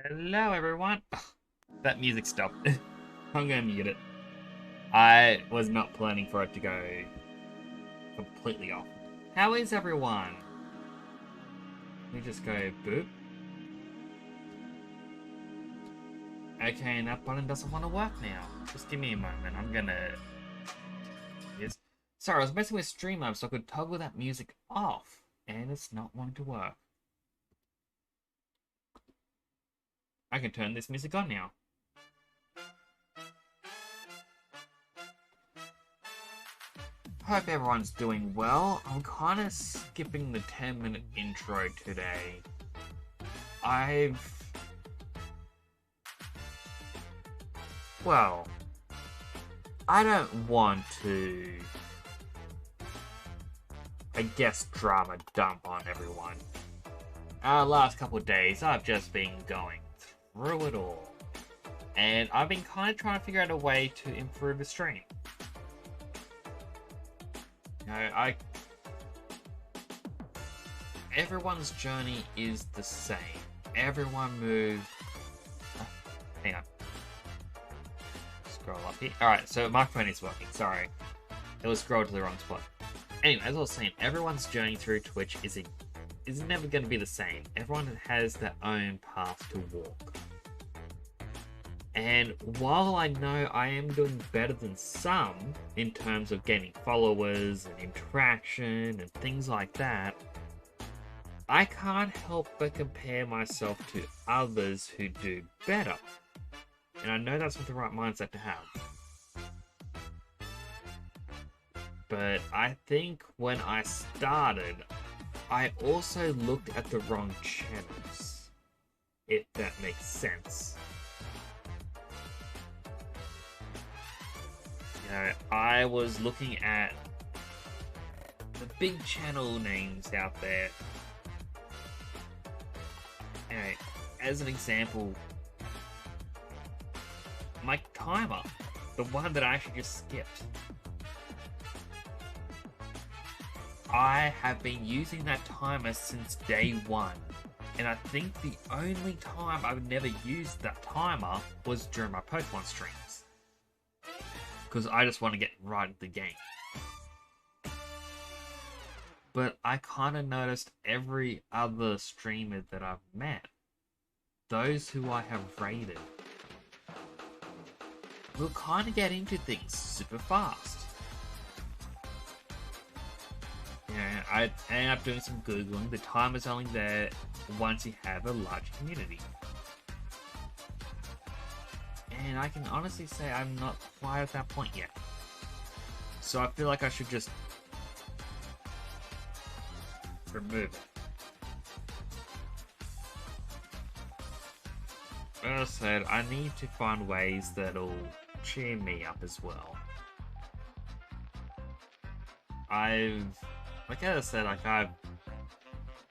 Hello, everyone. Ugh, that music stopped. I'm gonna mute it. I was not planning for it to go completely off. How is everyone? Let me just go boop. Okay, and that button doesn't want to work now. Just give me a moment. I'm gonna... Yes. Sorry, I was messing with Streamlabs so I could toggle that music off. And it's not wanting to work. I can turn this music on now. Hope everyone's doing well. I'm kind of skipping the 10-minute intro today. Well, I don't want to, I guess, drama dump on everyone. Last couple of days, I've just been going through it all. And I've been kind of trying to figure out a way to improve the stream. You know, everyone's journey is the same. Everyone moves... hang on. Scroll up here. Alright, so my phone is working. Sorry. It was scrolled to the wrong spot. Anyway, as I was saying, everyone's journey through Twitch is never going to be the same. Everyone has their own path to walk. And while I know I am doing better than some in terms of gaining followers and interaction and things like that, I can't help but compare myself to others who do better. And I know that's not the right mindset to have. But I think when I started, I also looked at the wrong channels, if that makes sense. You know, I was looking at the big channel names out there. Anyway, as an example, my timer, the one that I actually just skipped. I have been using that timer since day one. And I think the only time I've never used that timer was during my Pokemon streams. Because I just want to get right into the game. But I kind of noticed every other streamer that I've met, those who I have rated, will kind of get into things super fast. You know, I end up doing some Googling. The timer's only there once you have a large community. And I can honestly say I'm not quite at that point yet. So I feel like I should just remove it. As I said, I need to find ways that'll cheer me up as well. Like I said, I've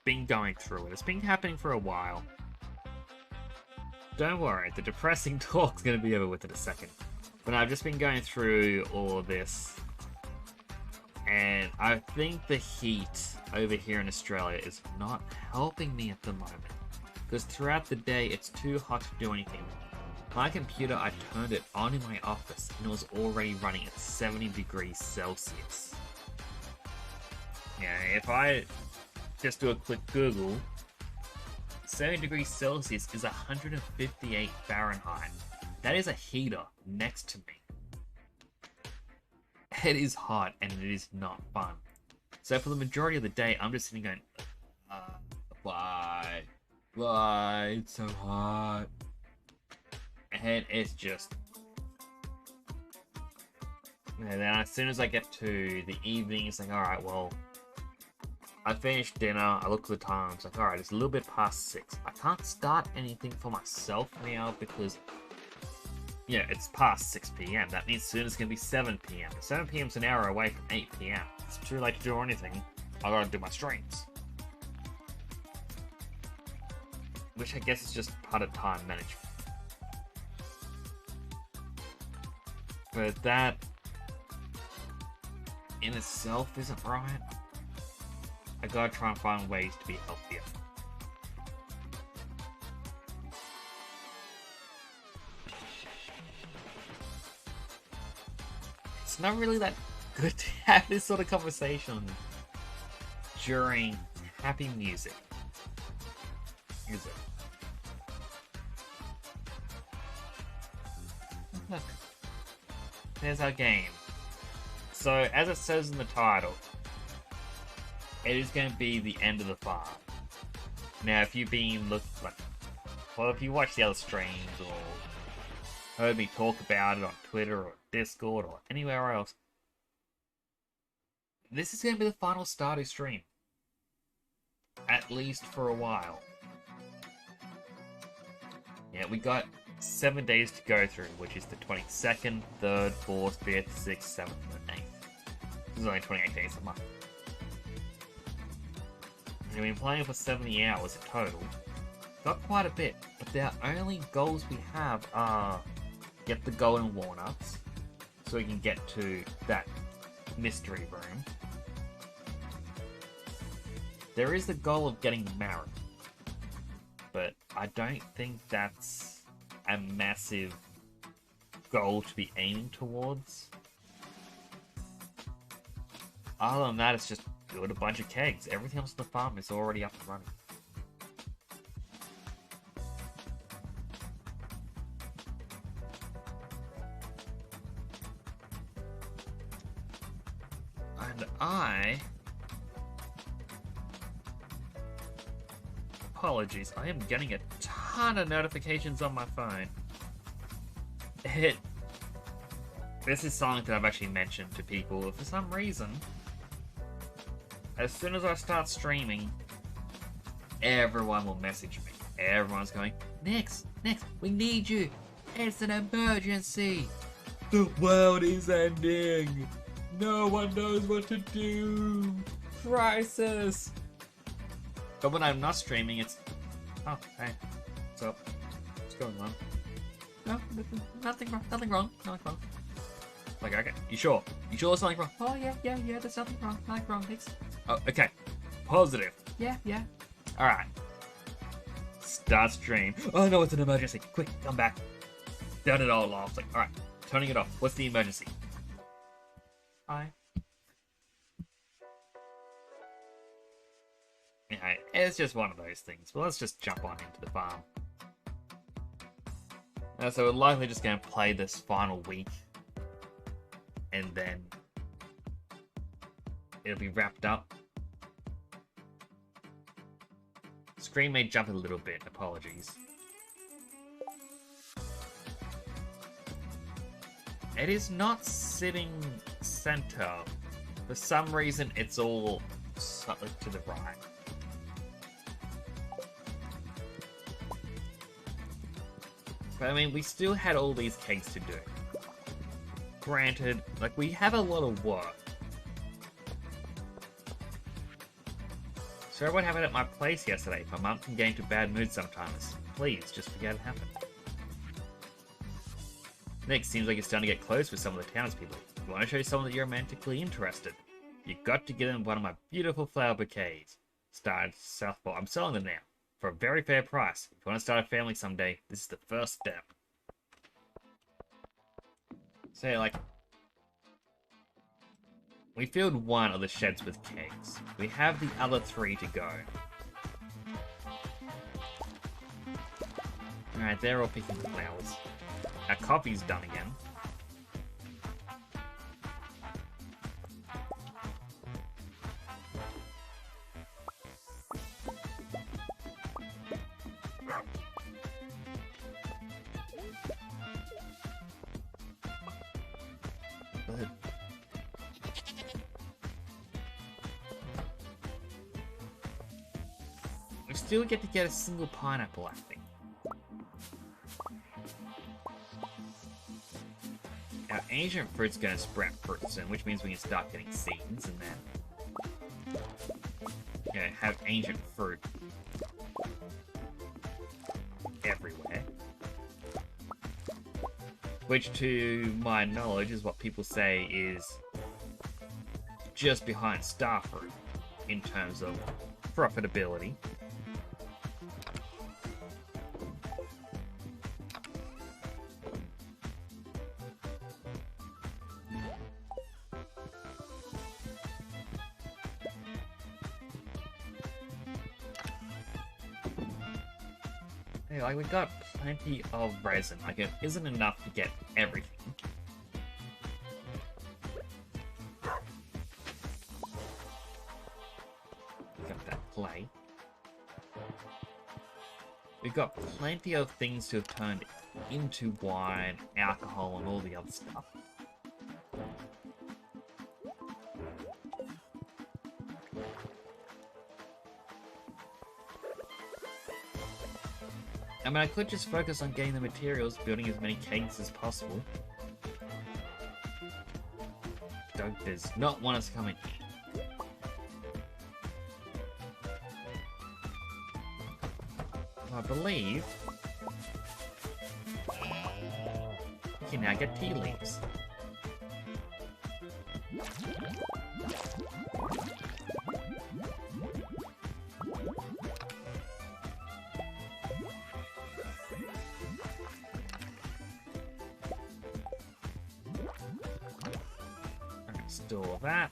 been going through it. It's been happening for a while. Don't worry, the depressing talk's gonna be over with in a second. But I've just been going through all of this. And I think the heat over here in Australia is not helping me at the moment. Because throughout the day, it's too hot to do anything. My computer, I turned it on in my office, and it was already running at 70 degrees Celsius. Yeah, if I just do a quick Google, 70 degrees Celsius is 158 Fahrenheit. That is a heater next to me. It is hot, and it is not fun. So for the majority of the day, I'm just sitting going, why? Why? It's so hot. And it's just... And then as soon as I get to the evening, it's like, alright, well, I finished dinner, I look at the time, it's like, alright, it's a little bit past 6. I can't start anything for myself now because, yeah, it's past 6 PM. That means soon it's going to be 7 PM. 7 PM is an hour away from 8 PM. It's too late to do anything. I gotta do my streams. Which I guess is just part of time management. But that in itself isn't right. I gotta try and find ways to be healthier. not really that good to have this sort of conversation during happy music. Is it? Look. There's our game. So, as it says in the title, it is going to be the end of the farm. Now, if you've been if you watch the other streams or heard me talk about it on Twitter or Discord or anywhere else, this is going to be the final Stardew stream. At least for a while. Yeah, we got 7 days to go through, which is the 22nd, 3rd, 4th, 5th, 6th, 7th, and 8th. This is only 28 days a month. We've been playing for 70 hours in total. Got quite a bit, but the only goals we have are get the golden walnuts, so we can get to that mystery room. There is the goal of getting married, but I don't think that's a massive goal to be aiming towards. Other than that, it's just build a bunch of kegs. Everything else on the farm is already up and running. And apologies, I am getting a ton of notifications on my phone. This is something that I've actually mentioned to people. For some reason, as soon as I start streaming, everyone will message me. Everyone's going, Nix, we need you. It's an emergency. The world is ending. No one knows what to do. Crisis. But when I'm not streaming, it's... Oh, hey. What's up? What's going on? No, nothing wrong. Like, okay. You sure? You sure there's something wrong? Oh, yeah, there's nothing wrong. Nothing wrong, thanks. Oh, okay. Positive. Yeah. Alright. Start stream. Oh, no, it's an emergency. Quick, come back. Done it all off. Like, alright. Turning it off. What's the emergency? Hi. Yeah, it's just one of those things. Well, let's just jump on into the farm. So we're likely just going to play this final week. And then it'll be wrapped up. Screen may jump a little bit. Apologies. It is not sitting center. For some reason, it's all slightly to the right. But I mean, we still had all these kegs to do. Granted, like, we have a lot of work. So what happened at my place yesterday? My mum can get into bad mood sometimes. Please, just forget it happened. Nick, seems like you're starting to get close with some of the townspeople. You want to show someone that you're romantically interested? You got to get them one of my beautiful flower bouquets. Started Southpaw. I'm selling them now. For a very fair price. If you want to start a family someday, this is the first step. So, like, we filled one of the sheds with kegs. We have the other 3 to go. Alright, they're all picking the flowers. Our coffee's done again. Good. We still get to get a single pineapple, I think. Our ancient fruit's gonna sprout fruit soon, which means we can start getting seeds and then have ancient fruit everywhere. Which, to my knowledge, is what people say is just behind starfruit in terms of profitability. Hey, like, we got plenty of resin. Like, it isn't enough to get everything. We got that clay. We've got plenty of things to have turned into wine, alcohol, and all the other stuff. I mean, I could just focus on getting the materials, building as many kegs as possible. Doug does not want us coming here. I believe we can now get tea leaves. Store that.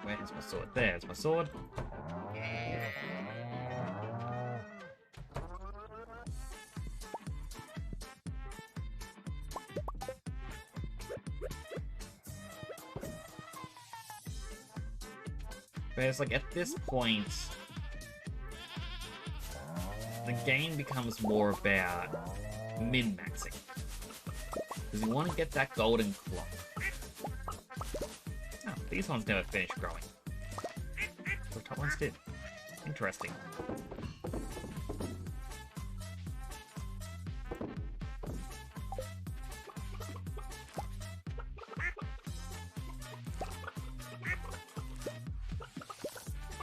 Where's my sword? There's my sword. But it's like at this point, the game becomes more about min-maxing. Because you want to get that golden clock. Oh, these ones never finished growing. The top ones did. Interesting.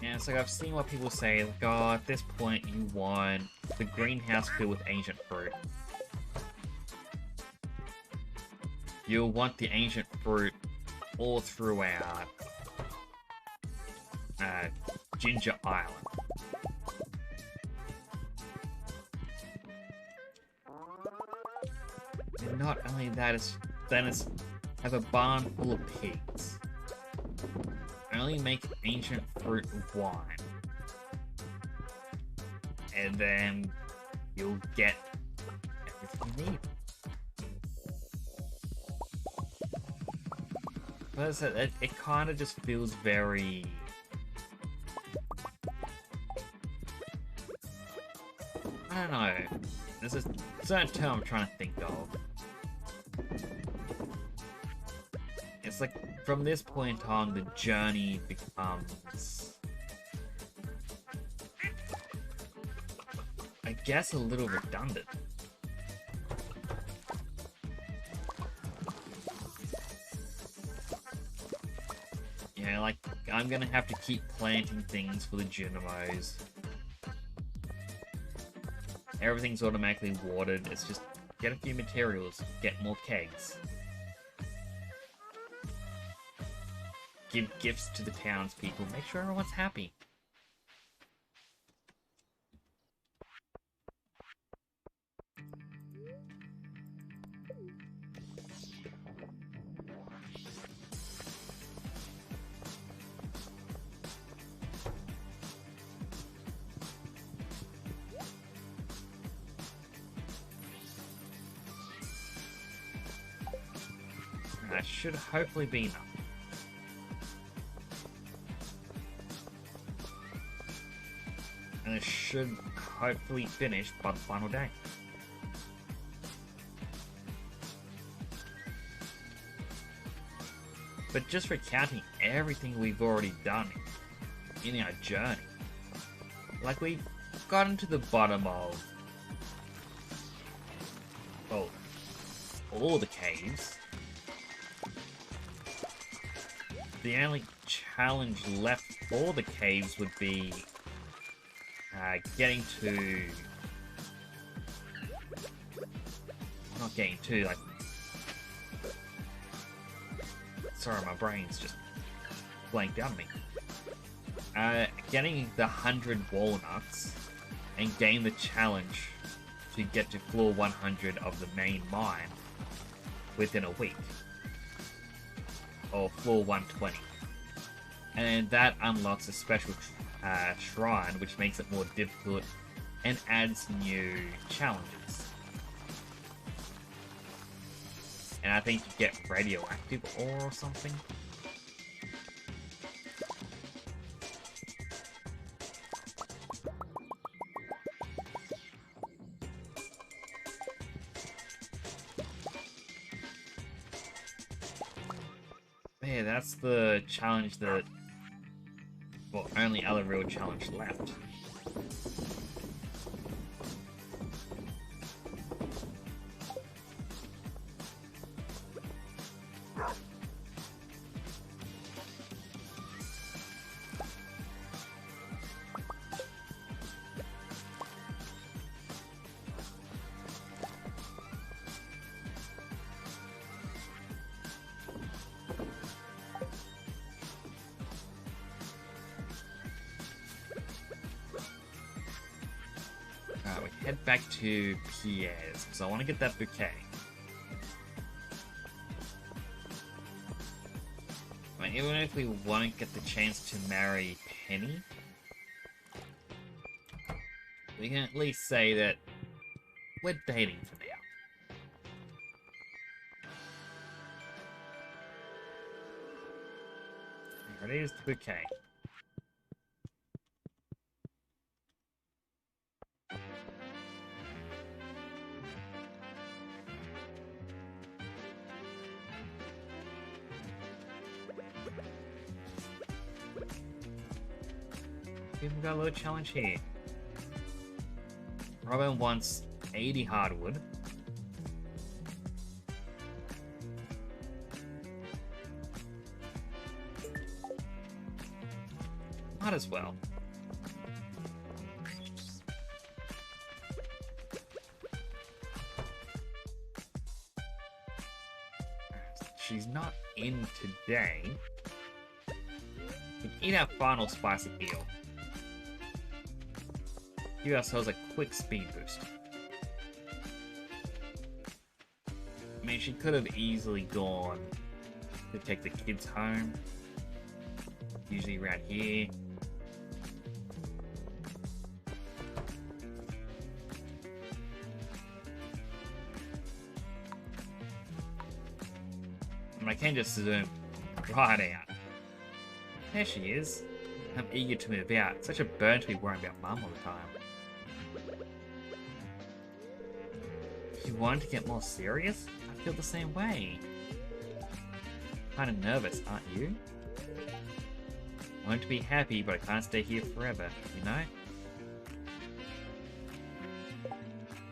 Yeah, it's like I've seen what people say, like, oh, at this point you want the greenhouse filled with ancient fruit. You'll want the ancient fruit all throughout Ginger Island. And not only that, then it's have a barn full of pigs. Only make ancient fruit wine. And then you'll get everything you need. But it kind of just feels very... I don't know. There's a certain term I'm trying to think of. It's like, from this point on, the journey becomes... I guess a little redundant. Yeah, like, I'm gonna have to keep planting things for the dynamos. Everything's automatically watered, it's just get a few materials, get more kegs. Give gifts to the townspeople, make sure everyone's happy. That should hopefully be enough. And it should hopefully finish by the final day. But just for counting everything we've already done in our journey, like we've gotten to the bottom of, well, all the caves. The only challenge left for the caves would be getting to... Not getting to, like... Sorry, my brain's just blanked out on me. Getting the 100 walnuts and getting the challenge to get to floor 100 of the main mine within a week. Or floor 120. And that unlocks a special shrine, which makes it more difficult and adds new challenges. And I think you get radioactive ore or something. Yeah, that's the challenge that... Well, only other real challenge left. We head back to Pierre's, because I want to get that bouquet. I mean, even if we won't get the chance to marry Penny, we can at least say that we're dating for now. There it is, the bouquet. We've got a little challenge here. Robin wants 80 hardwood. Might as well. She's not in today. We can eat our final spicy eel. Give ourselves a quick speed boost. I mean, she could have easily gone to take the kids home. Usually around here. And I can just zoom right out. There she is. I'm eager to move out. Such a burn to be worrying about Mum all the time. You want to get more serious? I feel the same way. Kinda nervous, aren't you? I want to be happy, but I can't stay here forever, you know?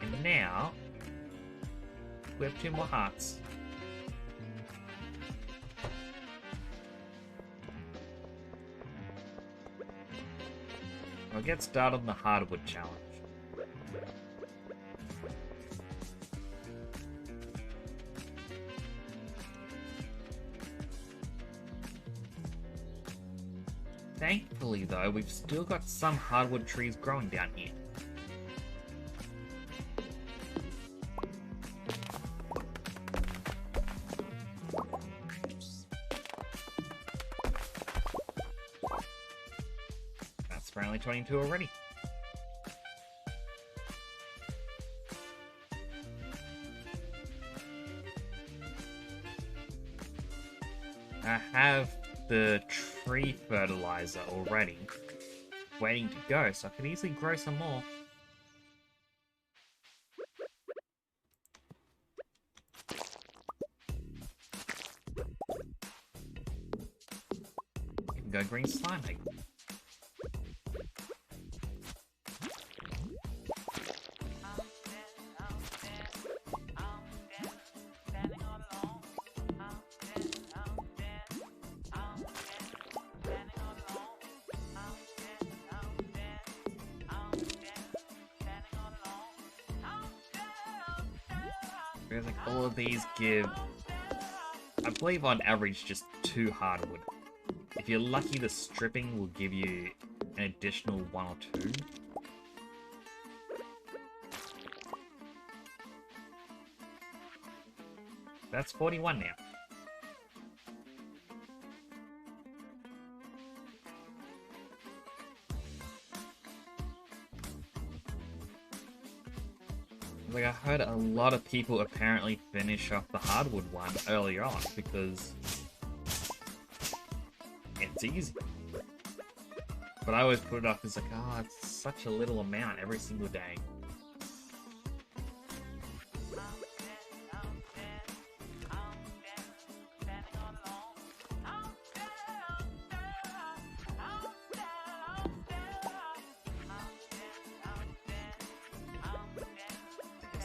And now, we have 2 more hearts. I'll get started on the hardwood challenge. Thankfully, though, we've still got some hardwood trees growing down here. That's apparently 22 already. I have the tree fertilizer already waiting to go, so I could easily grow some more. You can go green slime egg. Because like all of these give, I believe on average, just 2 hardwood. If you're lucky, the stripping will give you an additional 1 or 2. That's 41 now. Like, I heard a lot of people apparently finish off the hardwood one earlier on because it's easy. But I always put it off as like, oh, it's such a little amount every single day.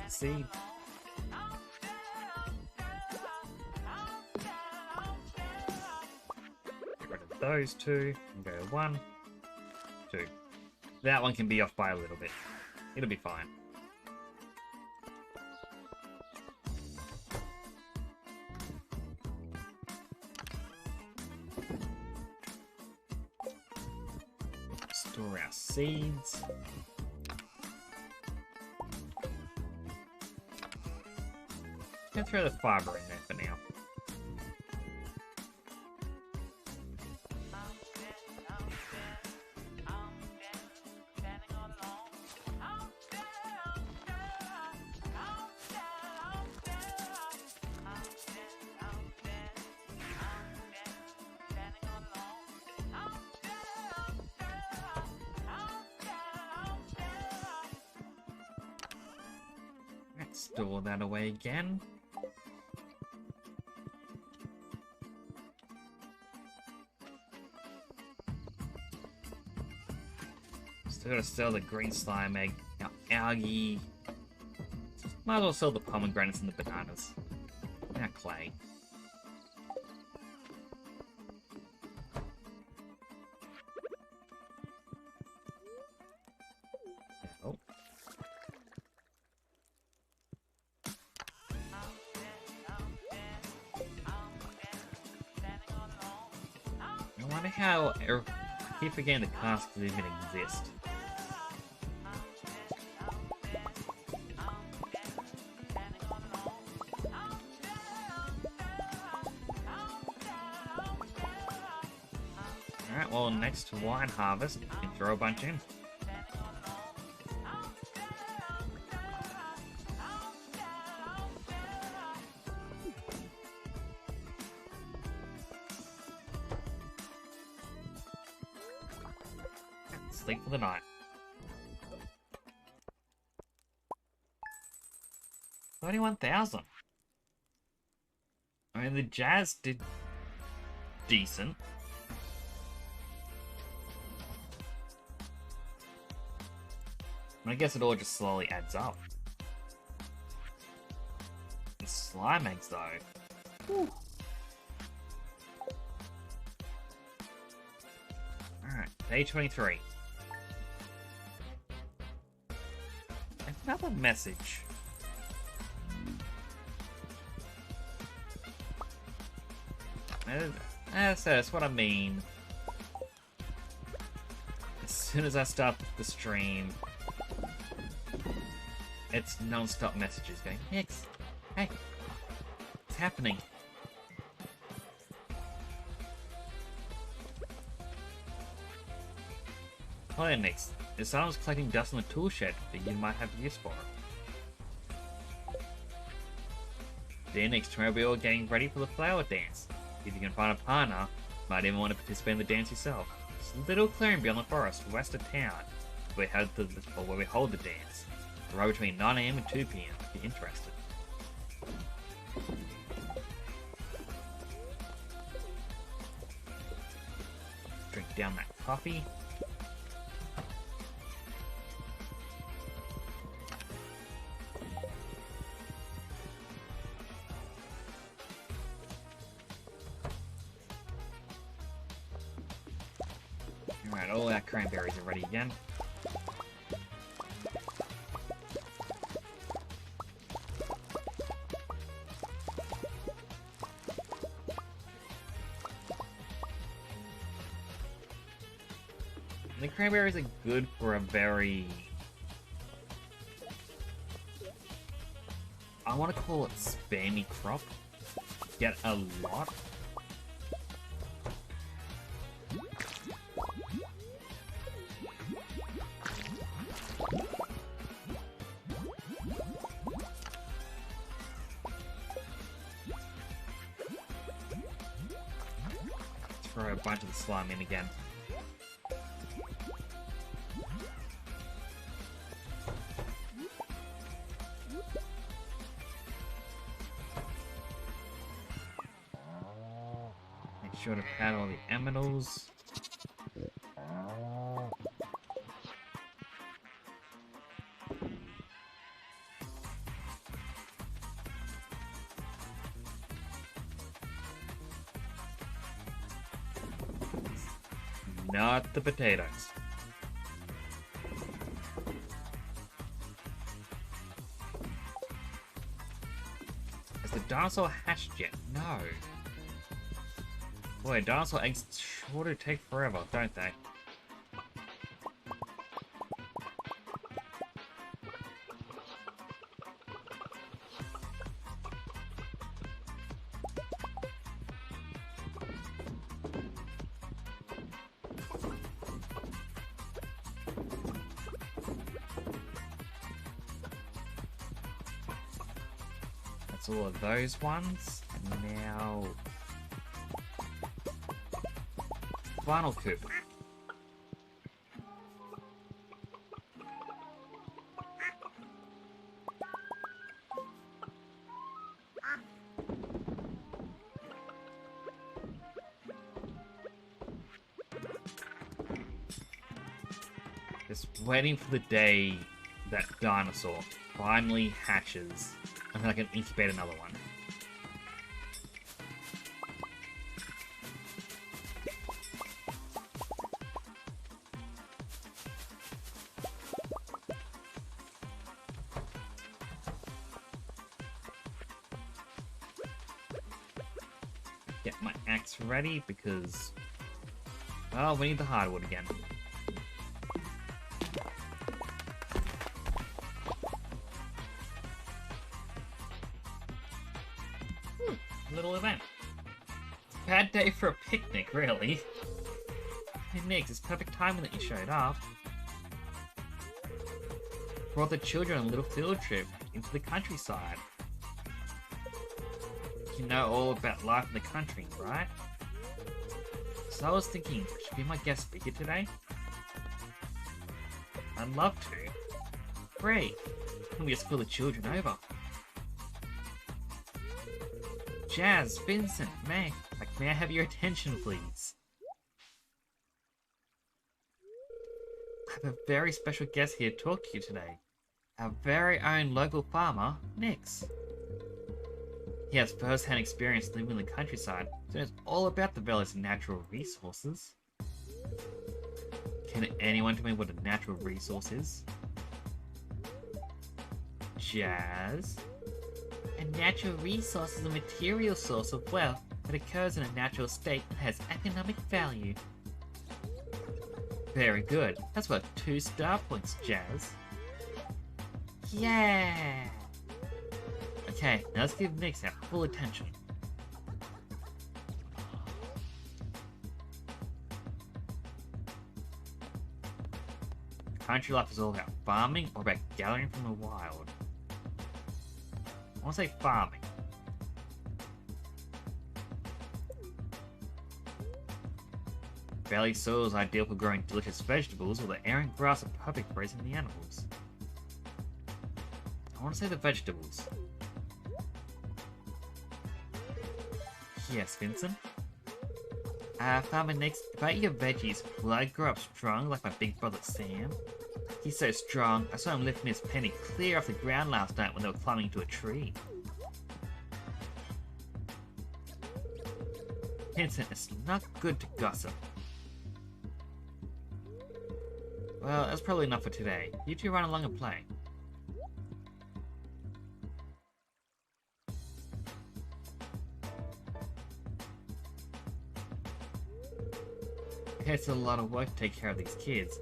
See? Get rid of those two and go 1, 2. That one can be off by a little bit. It'll be fine. Store our seeds. Let's throw the fiber in there for now. Let's store that away again. Still gotta sell the green slime egg, our algae. Might as well sell the pomegranates and the bananas. Now clay. Oh. I wonder how I keep forgetting the casks even exist. Alright, well, next wine harvest, you can throw a bunch in. Sleep for the night. $31,000. I mean, the Jazz did decent. I guess it all just slowly adds up. The slime eggs, though. Whew. Alright, day 23. Another message. That's what I mean. As soon as I start the stream, it's non-stop messages going, Nix, hey, what's happening? Oh yeah, Nix, if someone's collecting dust in the tool shed that you might have use for. Then Nix, tomorrow we're all getting ready for the flower dance. If you can find a partner, might even want to participate in the dance yourself. It's a little clearing beyond the forest, west of town, where we hold the dance. Right between 9 AM and 2 PM if you're interested. Drink down that coffee. Alright, all our cranberries are ready again. The cranberries are good for a very... I want to call it spammy crop. get a lot. Throw a bunch of the slime in again. Make sure to pad all the emeralds. Not the potatoes. Is the dinosaur hatched yet? No. Boy, dinosaur eggs sure do take forever, don't they? That's all of those ones. And now... final coop. Just waiting for the day that dinosaur finally hatches, and then I can incubate another one. Get my axe ready because, well, we need the hardwood again. Little event. Bad day for a picnic, really. Hey Nix, it's perfect timing that you showed up. Brought the children on a little field trip into the countryside. You know all about life in the country, right? So I was thinking, should be my guest speaker today? I'd love to. Great. Can we just call the children over? Jazz, Vincent, may I have your attention, please? I have a very special guest here to talk to you today. Our very own local farmer, Nix. He has first-hand experience living in the countryside, so knows all about the valley's natural resources. Can anyone tell me what a natural resource is? Jazz? A natural resource is a material source of wealth that occurs in a natural state and has economic value. Very good. That's worth 2 star points, Jazz. Yeah! Okay, now let's give Nix our full attention. Country life is all about farming or about gathering from the wild. I want to say farming. Valley soil is ideal for growing delicious vegetables, while the air and grass are perfect for raising the animals. I want to say the vegetables. Yes, Vincent? Farmer Nix, about your veggies, will I grow up strong like my big brother Sam? He's so strong, I saw him lifting his penny clear off the ground last night when they were climbing into a tree. Vincent, it's not good to gossip. Well, that's probably enough for today. You two run along and play. It's a lot of work to take care of these kids,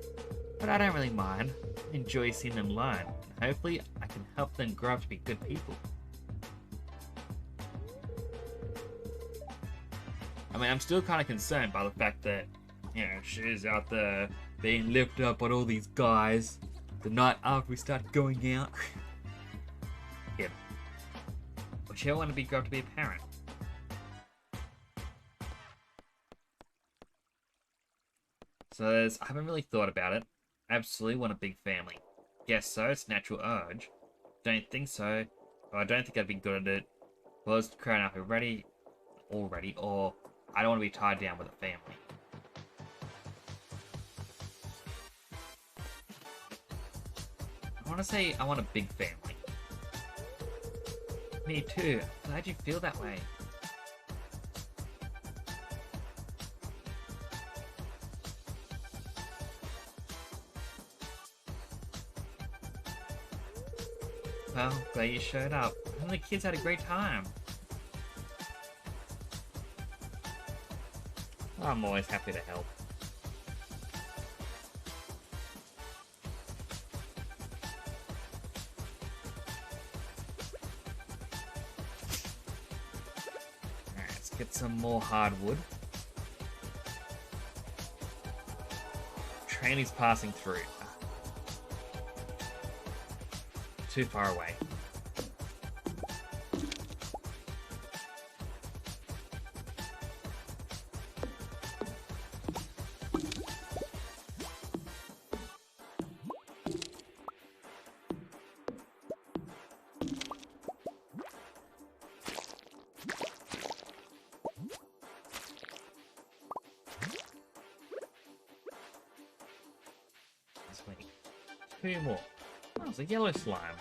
but I don't really mind. I enjoy seeing them learn, and hopefully I can help them grow up to be good people. I mean, I'm still kind of concerned by the fact that, you know, she's out there being lifted up on all these guys the night after we start going out. Yeah. But she don't want to grow up to be a parent. So I haven't really thought about it. Absolutely want a big family. Guess so, it's a natural urge. Don't think so. Well, I don't think I'd be good at it. Well, it's growing up already, or I don't want to be tied down with a family. I want to say I want a big family. Me too. Glad you feel that way. Well, glad you showed up. And the kids had a great time. Well, I'm always happy to help. Alright, let's get some more hardwood. Train is passing through. Too far away. Let's wait. Two more. Oh, it's a yellow slime.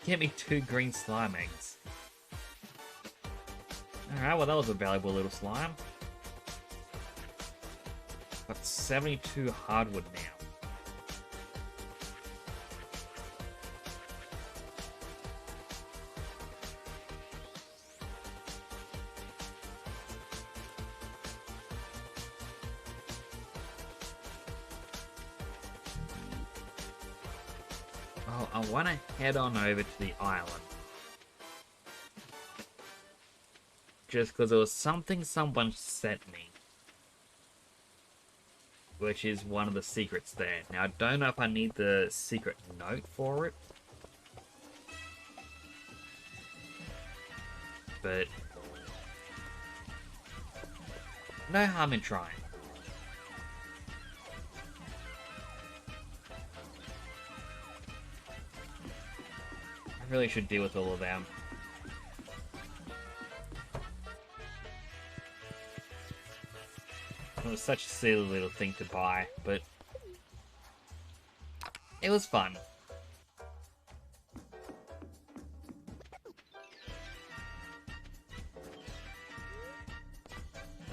Get me 2 green slime eggs. Alright, well that was a valuable little slime. Got 72 hardwood now. Oh, I want to head on over to the island. Just because there was something someone sent me. Which is one of the secrets there. Now, I don't know if I need the secret note for it. But no harm in trying. I really should deal with all of them. It was such a silly little thing to buy, but it was fun.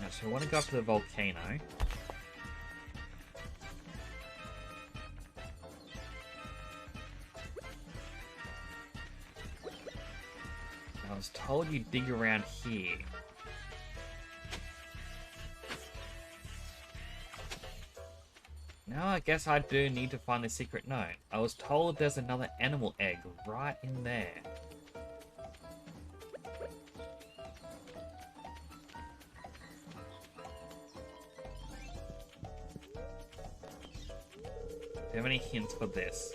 Right, so I want to go up to the volcano. I was told you dig around here. Now I guess I do need to find the secret note. I was told there's another animal egg right in there. Do you have any hints for this?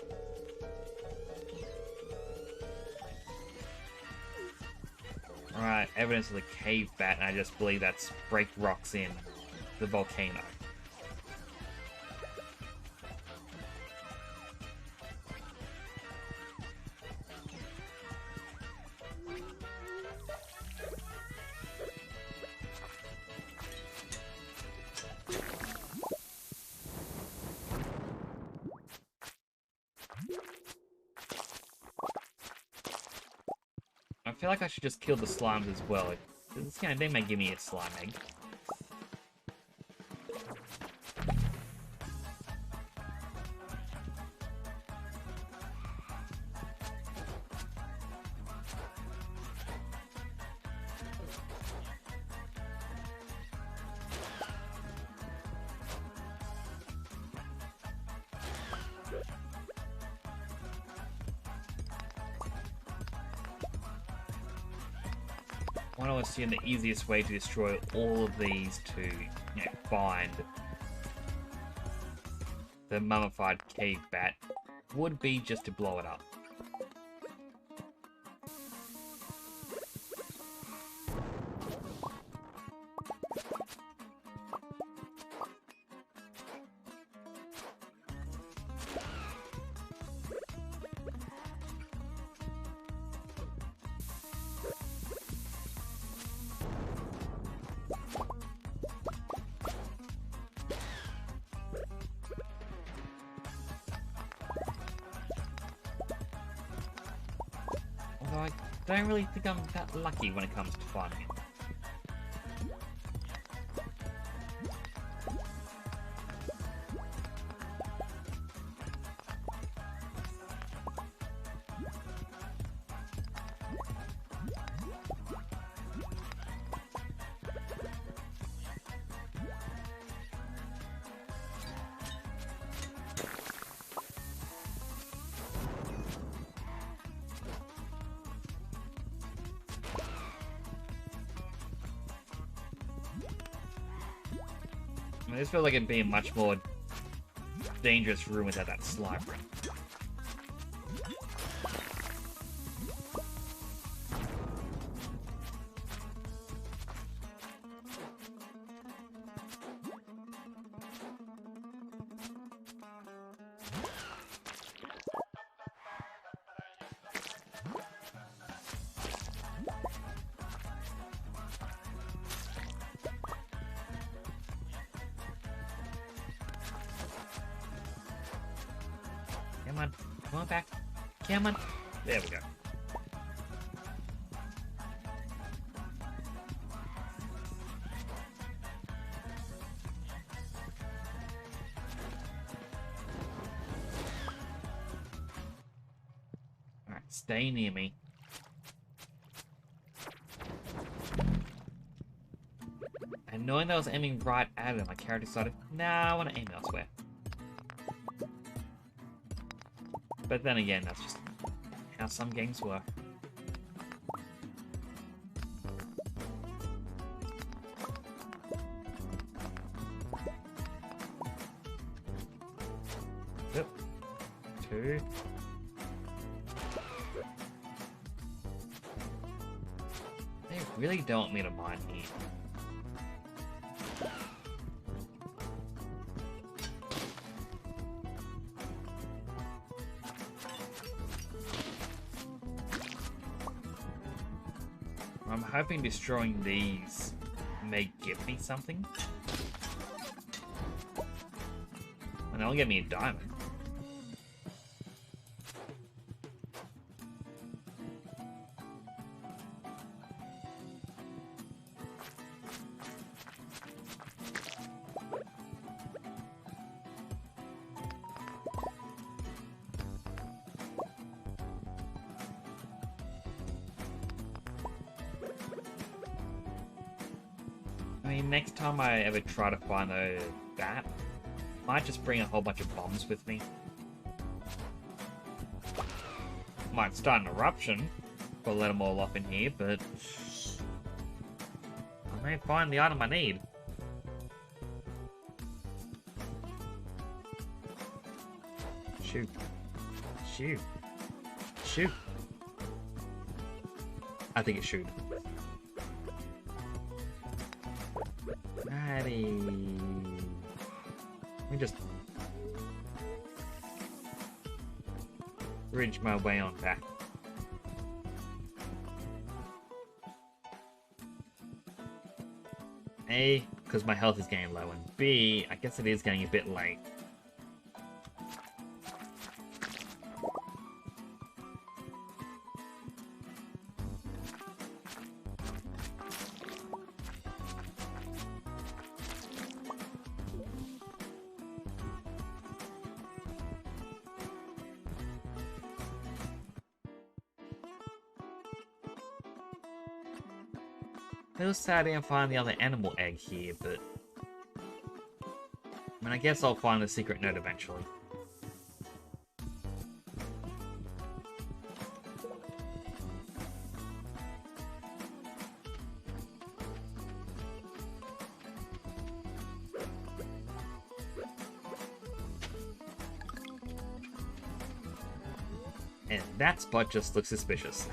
Alright, evidence of the cave bat, and I just believe that's break rocks in the volcano. I feel like I should just kill the slimes as well. They may give me a slime egg. to assume the easiest way to destroy all of these to, find the mummified cave bat would be just to blow it up. Although I don't really think I'm that lucky when it comes to finding it. I just feel like it'd be a much more dangerous room without that slime ring. Come on. Come on back. Come on. There we go. Alright, stay near me. And knowing that I was aiming right at it, my character decided, nah, I want to aim elsewhere. But then again, that's just how some games work. Yep. 2. They really don't want me to mine here. I'm hoping destroying these may give me something. And that'll get me a diamond. I mean, next time I ever try to find that, I might just bring a whole bunch of bombs with me. Might start an eruption, if I let them all off in here, but I may find the item I need. Shoot. Shoot. Shoot. I think it should. Alrighty. Let me just bridge my way on back. A, because my health is getting low, and B, I guess it is getting a bit late. A little sad I didn't find the other animal egg here, but I mean, I guess I'll find the secret note eventually. And that spot just looks suspicious.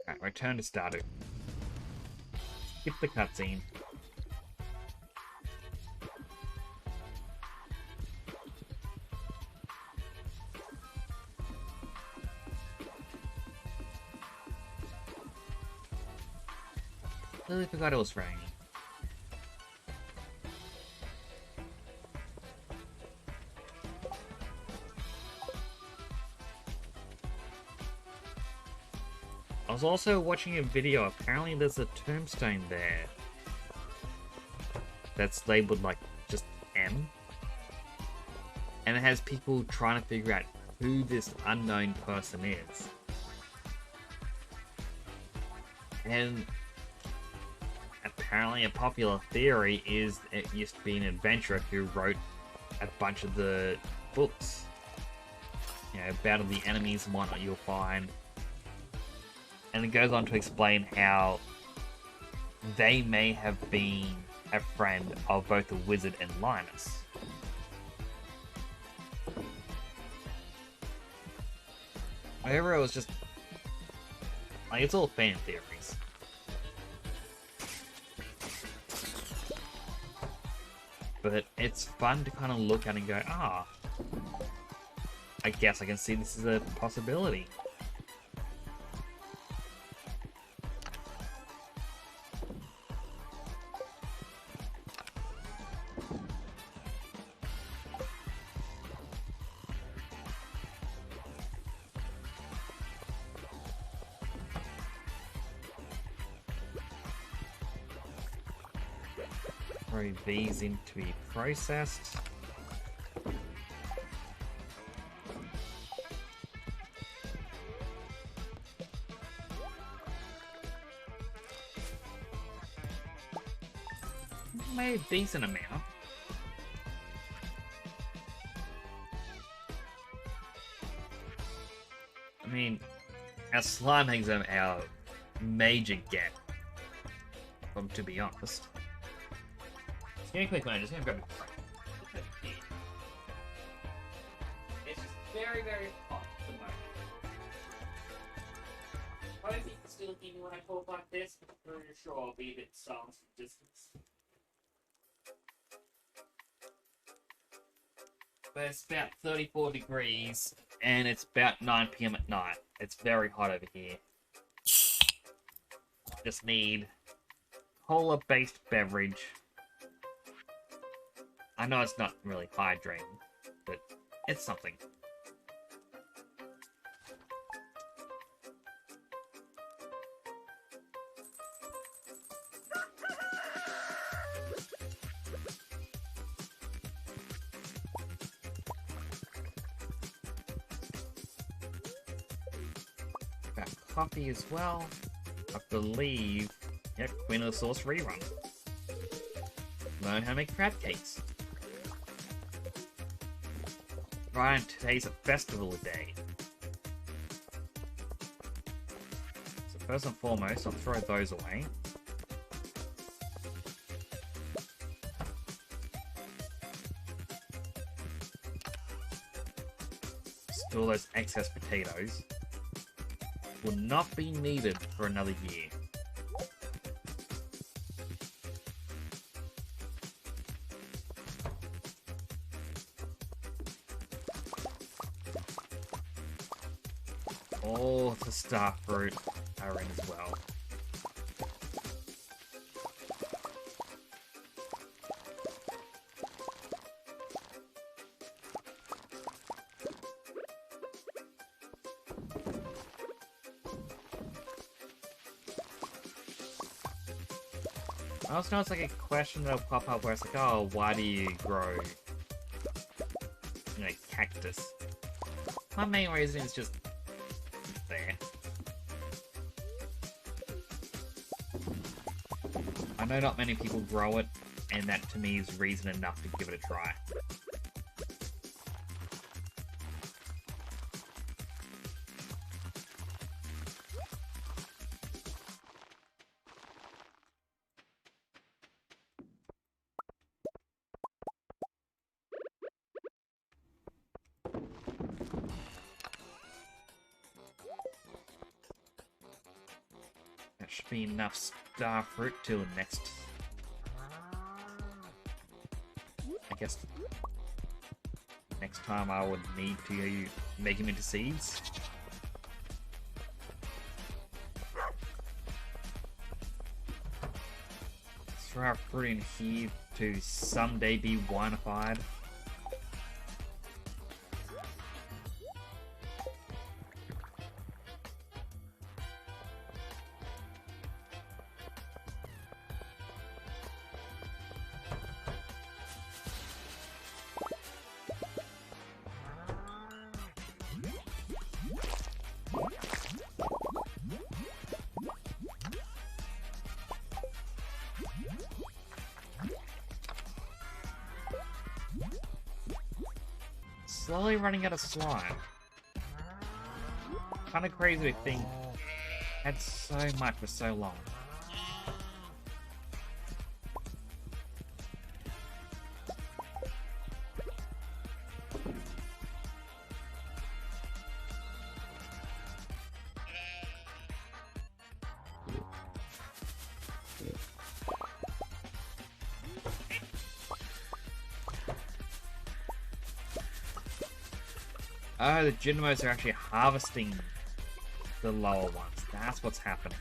Alright, return to Stardew. Skip the cutscene. Really forgot it was raining. I was also watching a video. Apparently there's a tombstone there that's labeled like just M. And it has people trying to figure out who this unknown person is. And apparently a popular theory is it used to be an adventurer who wrote a bunch of the books. You know, about the enemies and whatnot you'll find. And it goes on to explain how they may have been a friend of both the wizard and Linus. However, it was just like, it's all fan theories. But it's fun to kind of look at and go, ah, I guess I can see this is a possibility. Throw these in to be processed. Made a decent amount. I mean, our slime eggs are our major get, to be honest. Just gonna quick one, just gonna grab a break. It's just very, very hot at the moment. I don't think you can still hear me when I talk like this, but I'm pretty sure I'll be a bit silent from distance. But it's about 34 degrees, and it's about 9 PM at night. It's very hot over here. Just need cola-based beverage. I know it's not really hydrating, but it's something. Got coffee as well. I believe, yeah, Queen of the Sauce rerun. Learn how to make crab cakes. Right, and today's a festival day. So first and foremost, I'll throw those away. Store those excess potatoes. Will not be needed for another year. All the star fruit are in as well. I also know it's like a question that'll pop up where it's like, oh, why do you grow, you know, cactus? My main reason is just there. I know not many people grow it, and that to me is reason enough to give it a try. should be enough star fruit till the next. I guess next time I would need to make him into seeds. Throw our fruit in here to someday be winified. Slowly running out of slime. Kind of crazy to think had so much for so long. Oh, the Gynamos are actually harvesting the lower ones. That's what's happening.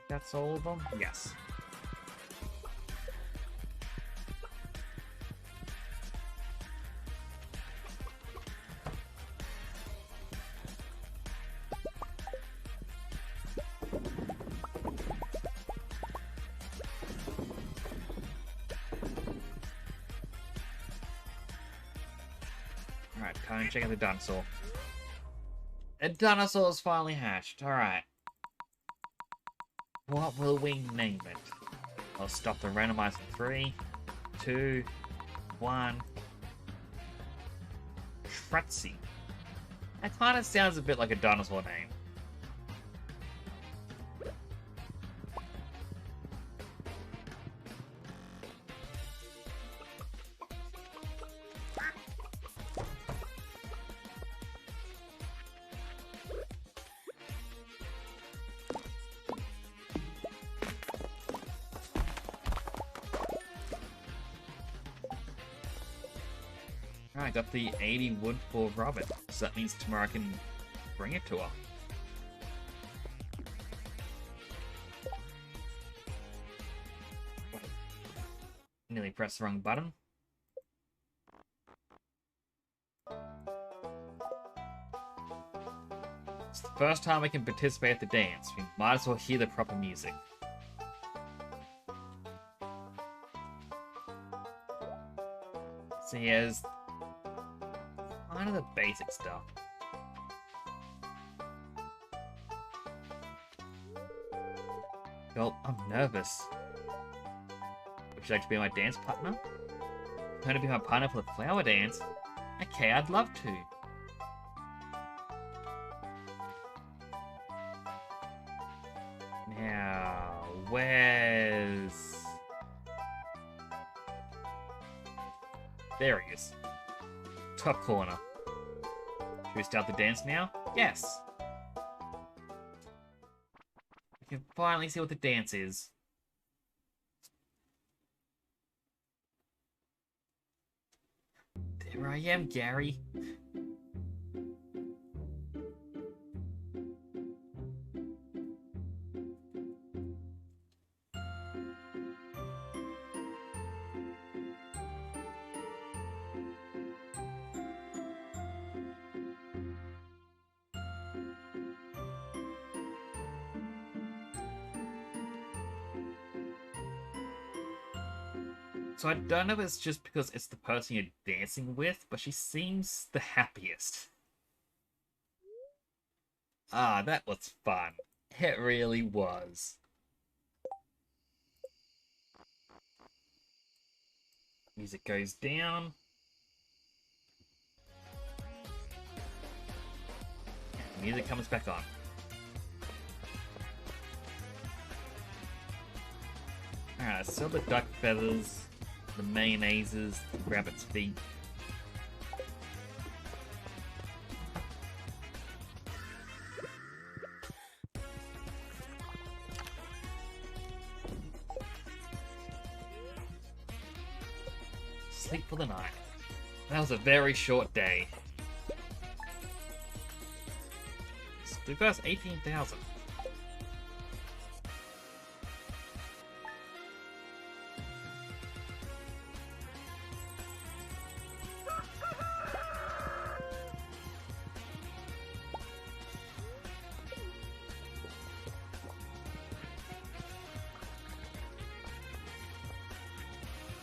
That's all of them? Yes. Alright, time to check out the dinosaur. A dinosaur is finally hatched. Alright. What will we name it? I'll stop the randomizer in 3, 2, 1. Trutzy. That kind of sounds a bit like a dinosaur name. I got the 80 wood for Robin, so that means tomorrow I can bring it to her. Nearly pressed the wrong button. It's the first time I can participate at the dance. We might as well hear the proper music. So here's kind of the basic stuff. Well, I'm nervous. Would you like to be my dance partner? Going to be my partner for the flower dance? Okay, I'd love to. Now, where's... There he is. Top corner. Should we start the dance now? Yes! We can finally see what the dance is. There I am, Gary. So I don't know if it's just because it's the person you're dancing with, but she seems the happiest. Ah, that was fun. It really was. Music goes down. Music comes back on. Alright, sell the duck feathers, the mayonnaises, the rabbit's feet. Sleep for the night. That was a very short day. Still got us 18,000.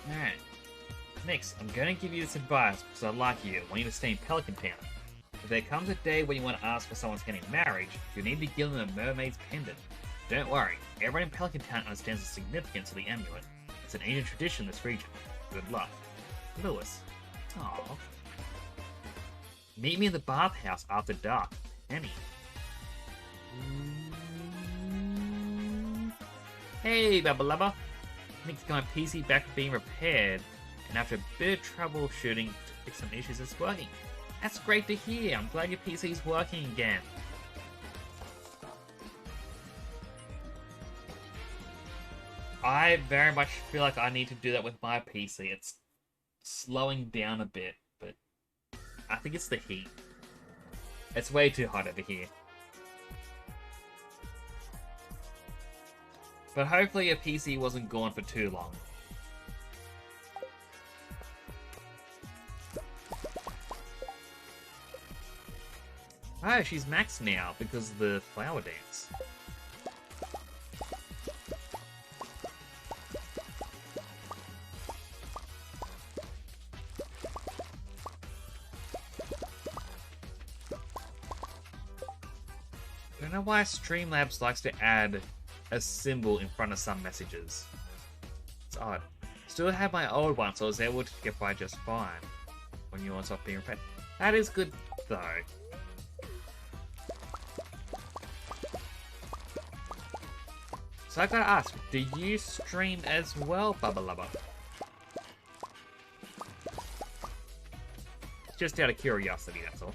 Alright. Next, I'm going to give you this advice because I like you and want you to stay in Pelican Town. If there comes a day when you want to ask for someone's hand in marriage, you need to give them a mermaid's pendant. Don't worry, everyone in Pelican Town understands the significance of the amulet. It's an ancient tradition in this region. Good luck. Lewis. Aww. Meet me in the bathhouse after dark. Penny. Hey, Bubba Lubba. Nick's got my PC back being repaired, and after a bit of troubleshooting to fix some issues, it's working. That's great to hear. I'm glad your PC's working again. I very much feel like I need to do that with my PC. It's slowing down a bit, but I think it's the heat. It's way too hot over here. But hopefully your PC wasn't gone for too long. Oh, she's maxed now because of the flower dance. I don't know why Streamlabs likes to add a symbol in front of some messages. It's odd. Still have my old one, so I was able to get by just fine when you want off being repaired. That is good, though. So I gotta ask, do you stream as well, Bubba Lubba? Just out of curiosity, that's all.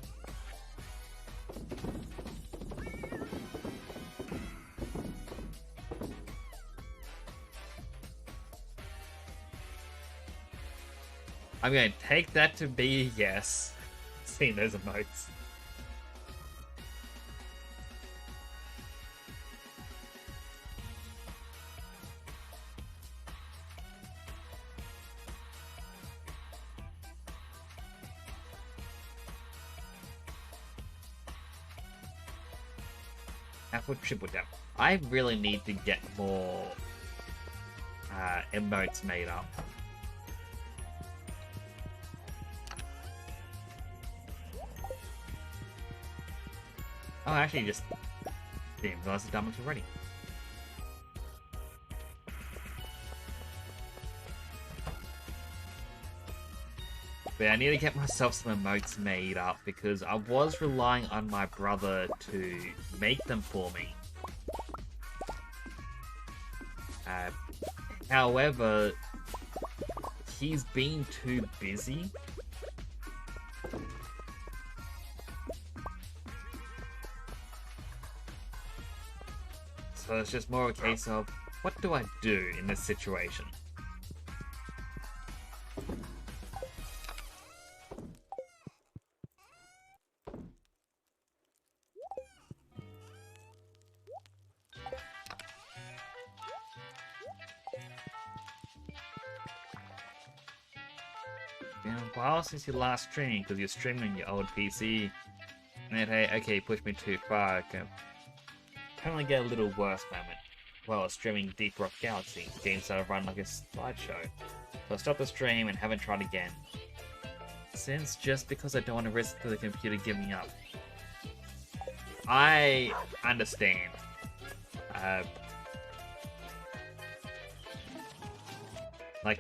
I'm going to take that to be a yes. Seeing those emotes. Apple triple tap. I really need to get more emotes made up. Oh, actually, just didn't realize the damage already. But I need to get myself some emotes made up because I was relying on my brother to make them for me. However, he's been too busy. So it's just more a case of, what do I do in this situation? Been a while since you last streamed because you're streaming on your old PC. And hey, okay, push me too far. Okay. Apparently get a little worse moment. While I was streaming Deep Rock Galaxy, games that run like a slideshow. So I stopped the stream and haven't tried again. Since just because I don't want to risk the computer giving up. I understand. Like,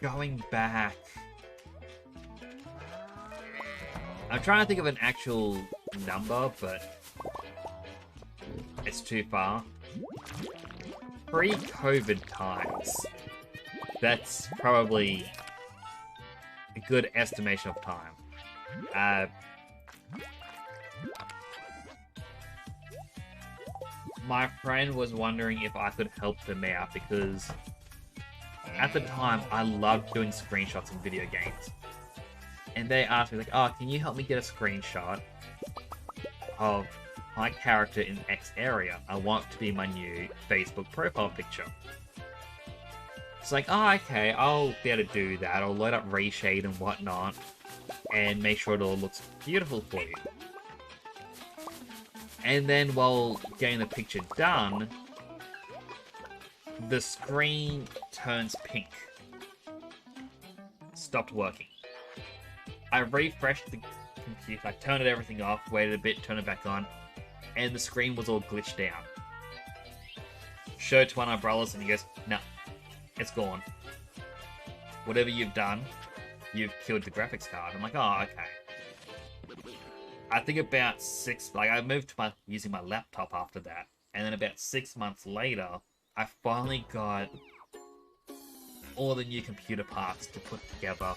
going back. I'm trying to think of an actual number, but it's too far. Pre-COVID times. That's probably a good estimation of time. My friend was wondering if I could help them out because at the time I loved doing screenshots in video games. And they asked me, like, oh, can you help me get a screenshot of my character in X area? I want it to be my new Facebook profile picture. It's like, oh, okay, I'll be able to do that. I'll load up reshade and whatnot and make sure it all looks beautiful for you. And then while getting the picture done, the screen turns pink. Stopped working. I refreshed the computer, I turned everything off, waited a bit, turned it back on, and the screen was all glitched out. Showed it to one of my brothers and he goes, nah, it's gone. Whatever you've done, you've killed the graphics card. I'm like, oh, okay. I think about I moved to using my laptop after that, and then about 6 months later, I finally got all the new computer parts to put together,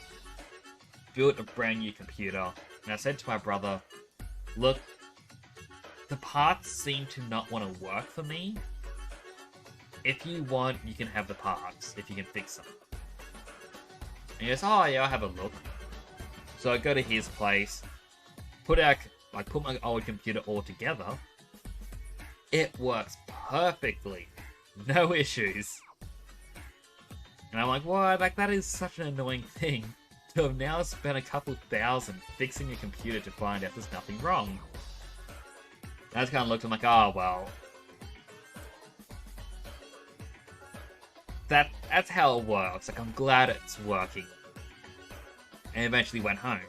built a brand new computer, and I said to my brother, look, the parts seem to not want to work for me. If you want, you can have the parts, if you can fix them. And he goes, oh yeah, I'll have a look. So I go to his place, put my old computer all together. It works perfectly. No issues. And I'm like, what? Like, that is such an annoying thing to have now spent a couple thousand fixing your computer to find out there's nothing wrong. And I just kind of looked, I'm like, oh, well. That's how it works. Like, I'm glad it's working. And eventually went home.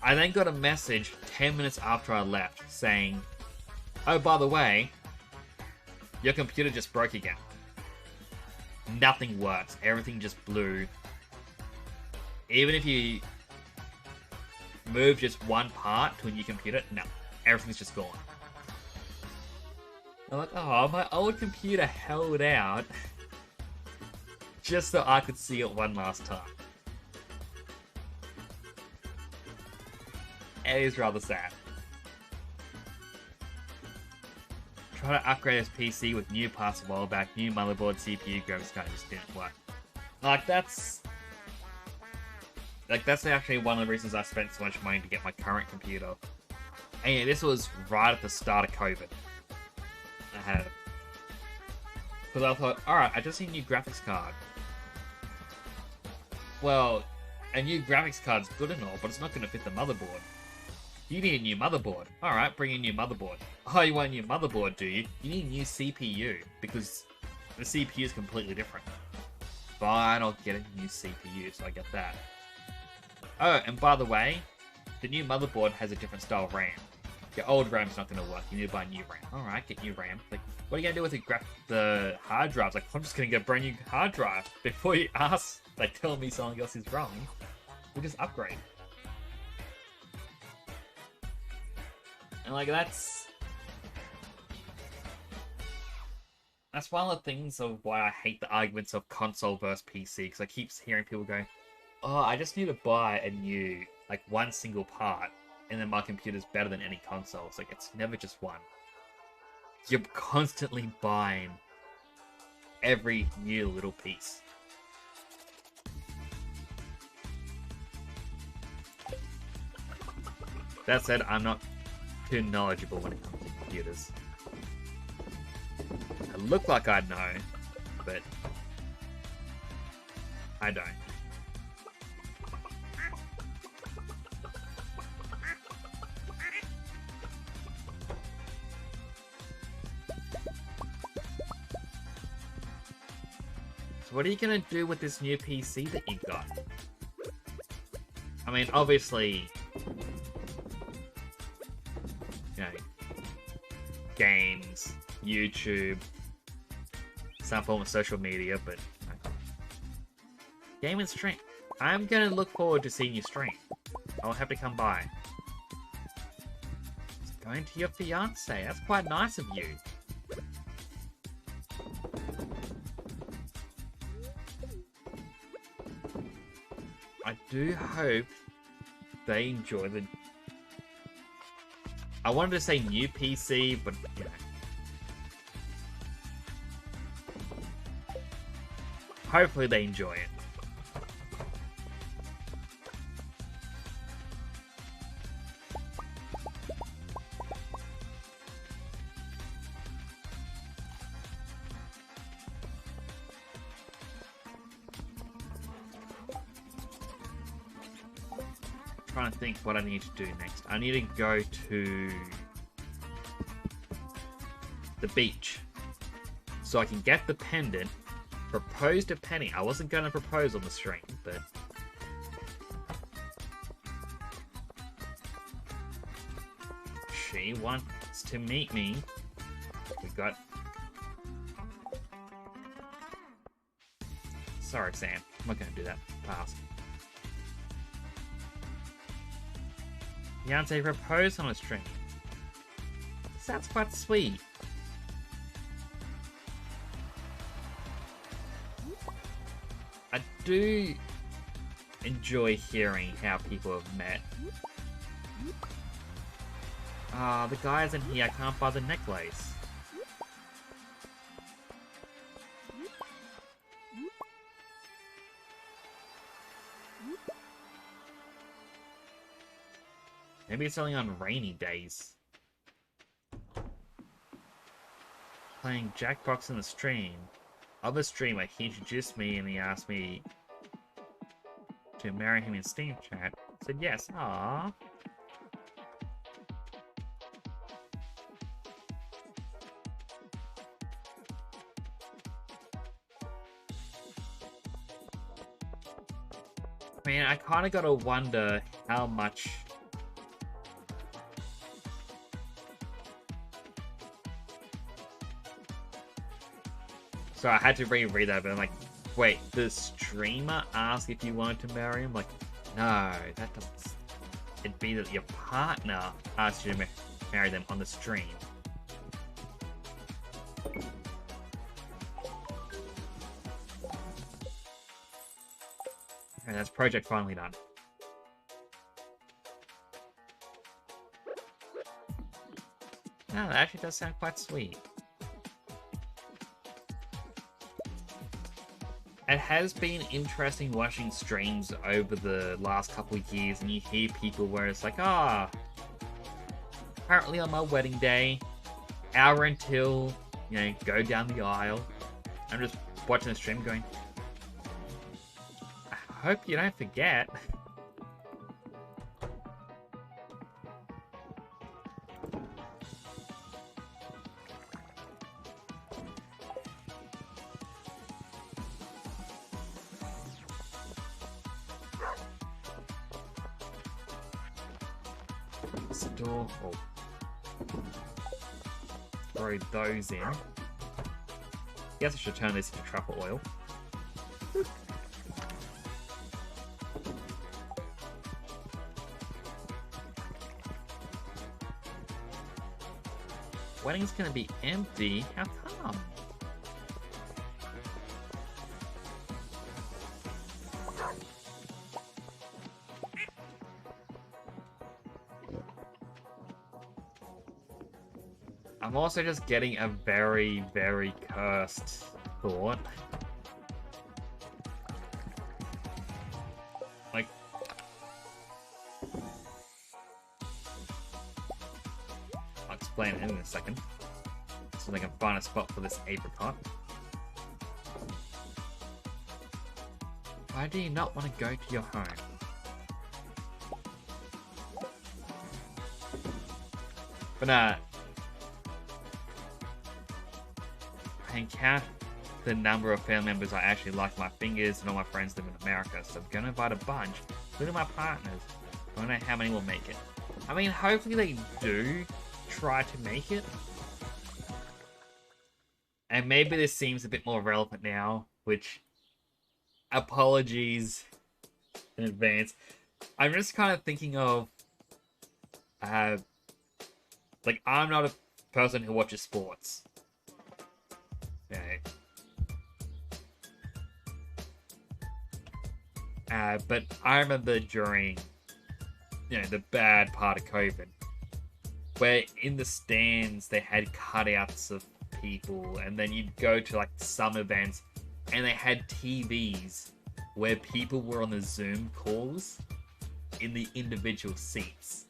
I then got a message 10 minutes after I left saying, oh, by the way, your computer just broke again. Nothing works. Everything just blew. Even if you move just one part to a new computer, no. Everything's just gone. I'm like, oh, my old computer held out just so I could see it one last time. It is rather sad. Try to upgrade his PC with new parts a while back, new motherboard, CPU, graphics card, just didn't work. That's actually one of the reasons I spent so much money to get my current computer. And yeah, this was right at the start of COVID. Because I thought, alright, I just need a new graphics card. Well, a new graphics card's good and all, but it's not going to fit the motherboard. You need a new motherboard. Alright, bring a new motherboard. Oh, you want a new motherboard, do you? You need a new CPU, because the CPU is completely different. Fine, I'll get a new CPU, so I get that. Oh, and by the way, the new motherboard has a different style RAM. Your old RAM's not going to work, you need to buy a new RAM. Alright, get new RAM. Like, what are you going to do with the hard drives? Like, I'm just going to get a brand new hard drive. Before you ask, like, tell me something else is wrong, we'll just upgrade. And like, that's one of the things of why I hate the arguments of console versus PC, because I keep hearing people go, oh, I just need to buy a new, like, one single part, and then my computer's better than any console. It's like, it's never just one. You're constantly buying every new little piece. That said, I'm not too knowledgeable when it comes to computers. I look like I know, but I don't. So what are you gonna do with this new PC that you got? I mean, obviously, you know, games, YouTube, some form of social media, but Game and stream. I'm gonna look forward to seeing you stream. I'll have to come by. It's going to your fiance. That's quite nice of you. I do hope they enjoy the... I wanted to say new PC, but, you know. Hopefully they enjoy it. Trying to think what I need to do next. I need to go to the beach so I can get the pendant, propose to Penny. I wasn't going to propose on the stream, but she wants to meet me. We got... Sorry, Sam. I'm not going to do that. Pass. Fiance proposed on a stream. Sounds quite sweet. I do enjoy hearing how people have met. Ah, the guy isn't here. I can't buy the necklace. Maybe it's only on rainy days. Playing Jackbox in the stream. Other streamer, he introduced me and he asked me to marry him in Steam chat. I said yes. Aww. Man, I kind of gotta wonder how much... So I had to reread that, but I'm like, wait, the streamer asked if you wanted to marry him? Like, no, that doesn't... It'd be that your partner asked you to marry them on the stream. And that's project finally done. No, that actually does sound quite sweet. It has been interesting watching streams over the last couple of years, and you hear people where it's like, apparently on my wedding day, hour until, you know, go down the aisle. I'm just watching the stream going, I hope you don't forget. Store. Oh. Throw those in. Guess I should turn this into truffle oil. Wedding's gonna be empty. How come? I'm also just getting a very, very cursed thought. Like, I'll explain it in a second. So I can find a spot for this apricot. Why do you not want to go to your home? But I count the number of family members I actually like my fingers, and all my friends live in America, so I'm gonna invite a bunch, including my partners. I don't know how many will make it. I mean, hopefully they do try to make it. And maybe this seems a bit more relevant now, which apologies in advance. I'm just kind of thinking of, uh, like, I'm not a person who watches sports. Okay. But I remember during, the bad part of COVID, where in the stands they had cutouts of people, and then you'd go to like some events, and they had TVs where people were on the Zoom calls in the individual seats.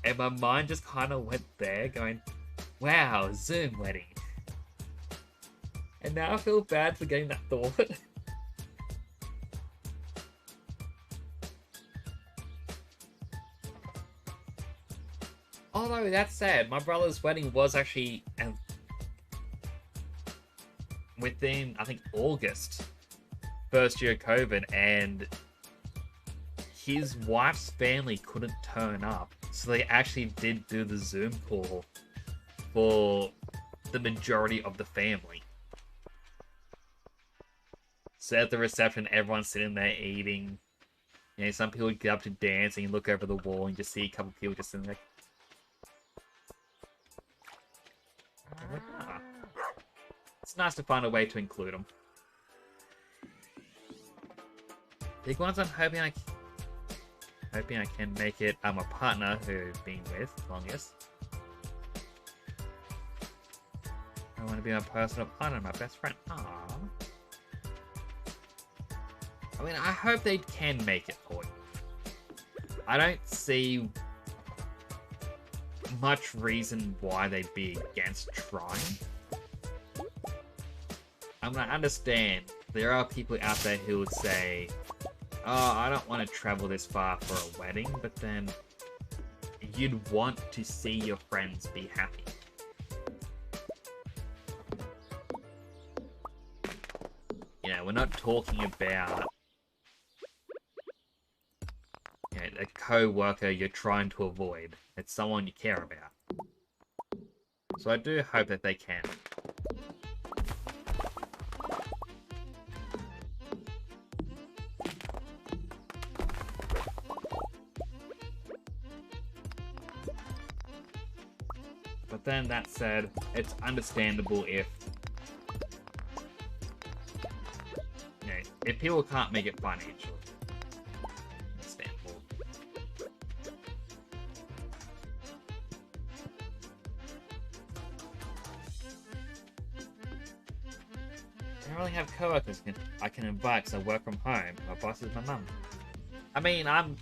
And my mind just kind of went there, going, wow, Zoom wedding. And now I feel bad for getting that thought. Although, that said, my brother's wedding was actually within, I think, August. First year of COVID, and his wife's family couldn't turn up. So they actually did do the Zoom call for the majority of the family. So at the reception, everyone's sitting there eating. Some people would get up to dance and look over the wall and just see a couple people just sitting there. It's nice to find a way to include them. Big ones, I'm hoping I can make it. I'm a partner who's been with longest. I want to be my personal partner, my best friend. Aww. I mean, I hope they can make it for you. I don't see much reason why they'd be against trying. I mean, I understand there are people out there who would say, oh, I don't want to travel this far for a wedding, but then you'd want to see your friends be happy. We're not talking about a co-worker you're trying to avoid. It's someone you care about. So I do hope that they can. But then, that said, it's understandable if people can't make it financially. Understandable. I don't really have co-workers I can invite because I work from home. My boss is my mum. I mean, I'm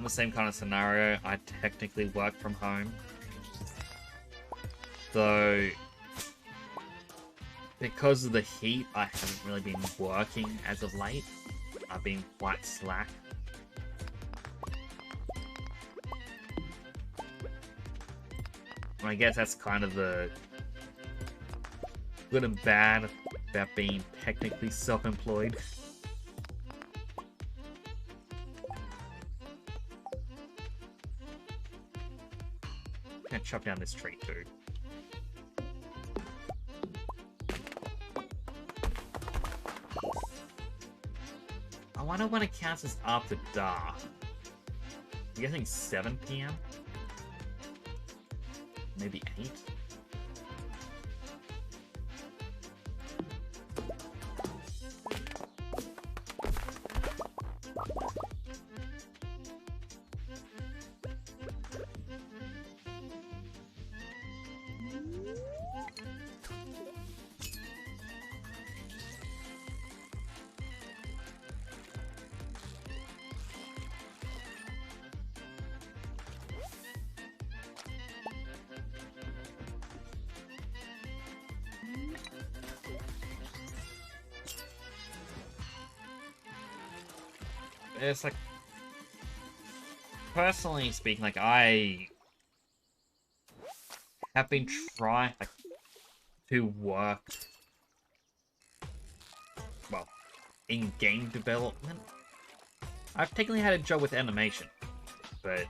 the same kind of scenario. I technically work from home. So, because of the heat, I haven't really been working as of late. I've been quite slack. I guess that's kind of the good and bad about being technically self-employed. I'm gonna chop down this tree too. I wonder when it counts as after dark. I'm guessing 7 PM? Maybe 8? It's like, personally speaking, like, I have been trying to work, well, in game development. I've technically had a job with animation, but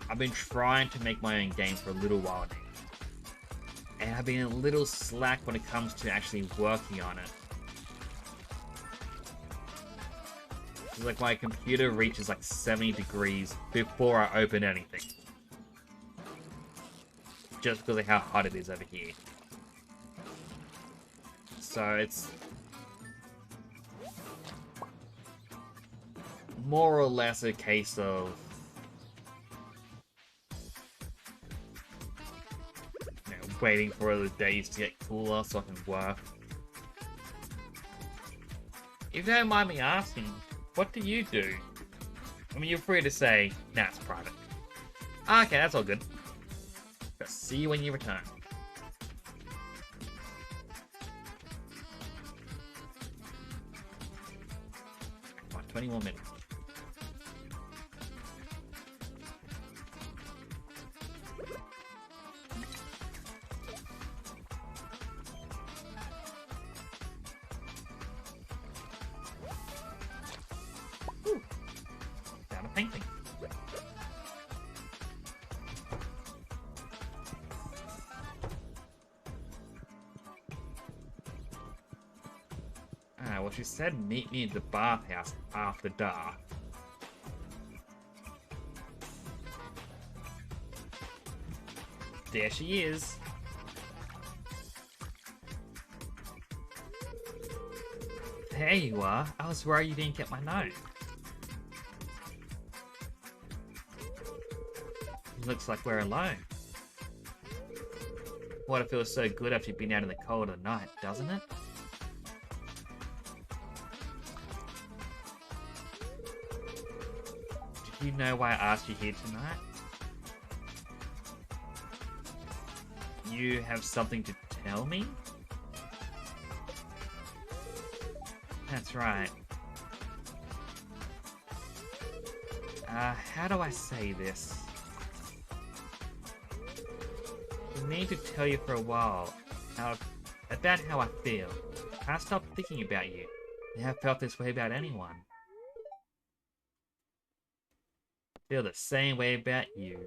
I've been trying to make my own game for a little while now. and I've been a little slack when it comes to actually working on it. It's like my computer reaches like 70 degrees before I open anything. Just because of how hot it is over here. So it's more or less a case of waiting for the days to get cooler so I can work. If you don't mind me asking, what do you do? I mean, you're free to say, nah, it's private. Okay, that's all good. I'll see you when you return. Come on, 20 more minutes. Painting. Well, she said meet me at the bathhouse after dark. There she is. There you are. I was worried you didn't get my note. Looks like we're alone. What it feels so good after you've been out in the cold of the night, doesn't it? Did you know why I asked you here tonight? You have something to tell me? That's right. How do I say this? I need to tell you for a while about how I feel. I can't stop thinking about you. I have felt this way about anyone. I feel the same way about you.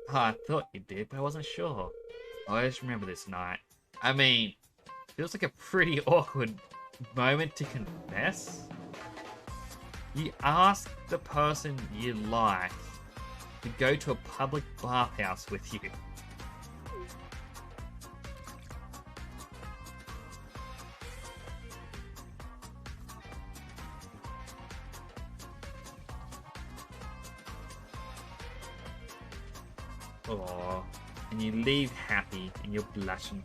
Oh, I thought you did, but I wasn't sure. I always remember this night. I mean, feels like a pretty awkward moment to confess. You ask the person you like to go to a public bathhouse with you. Aww, and you leave happy and you're blushing.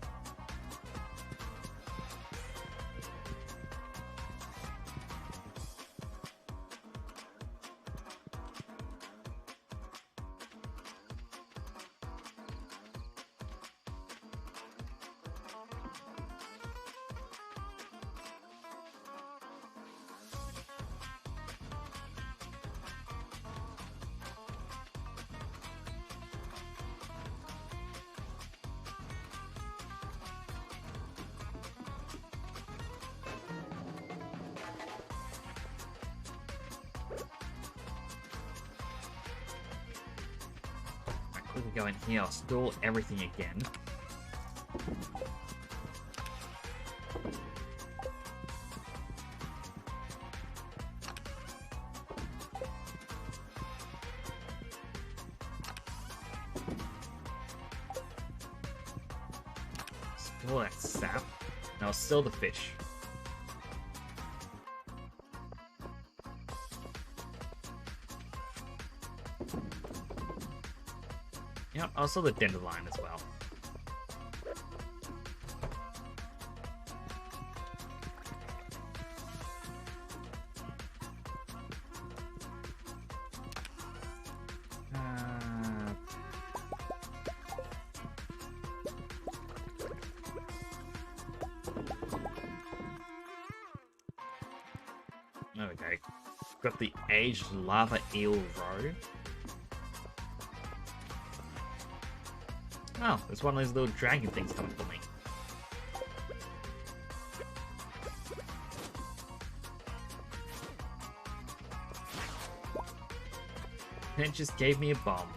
Quickly go in here, I'll store everything again. Store that sap. Now I'll still the fish. Yep, also the dandelion as well. Okay, got the aged lava eel roe. Oh, there's one of those little dragon things coming for me. And it just gave me a bomb.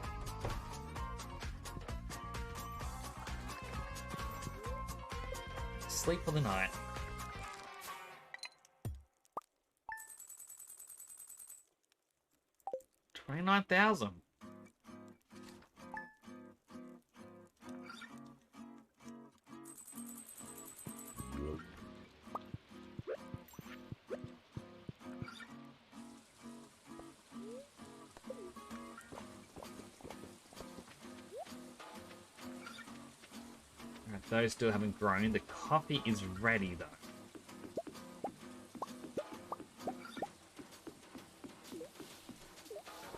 sleep for the night. $29,000. Those still haven't grown. The coffee is ready though.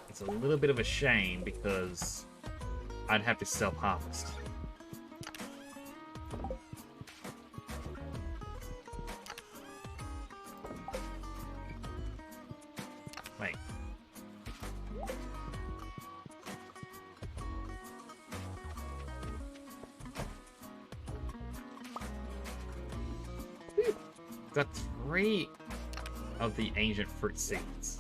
It's a little bit of a shame because I'd have to self-harvest. Wait. Got 3 of the ancient fruit seeds.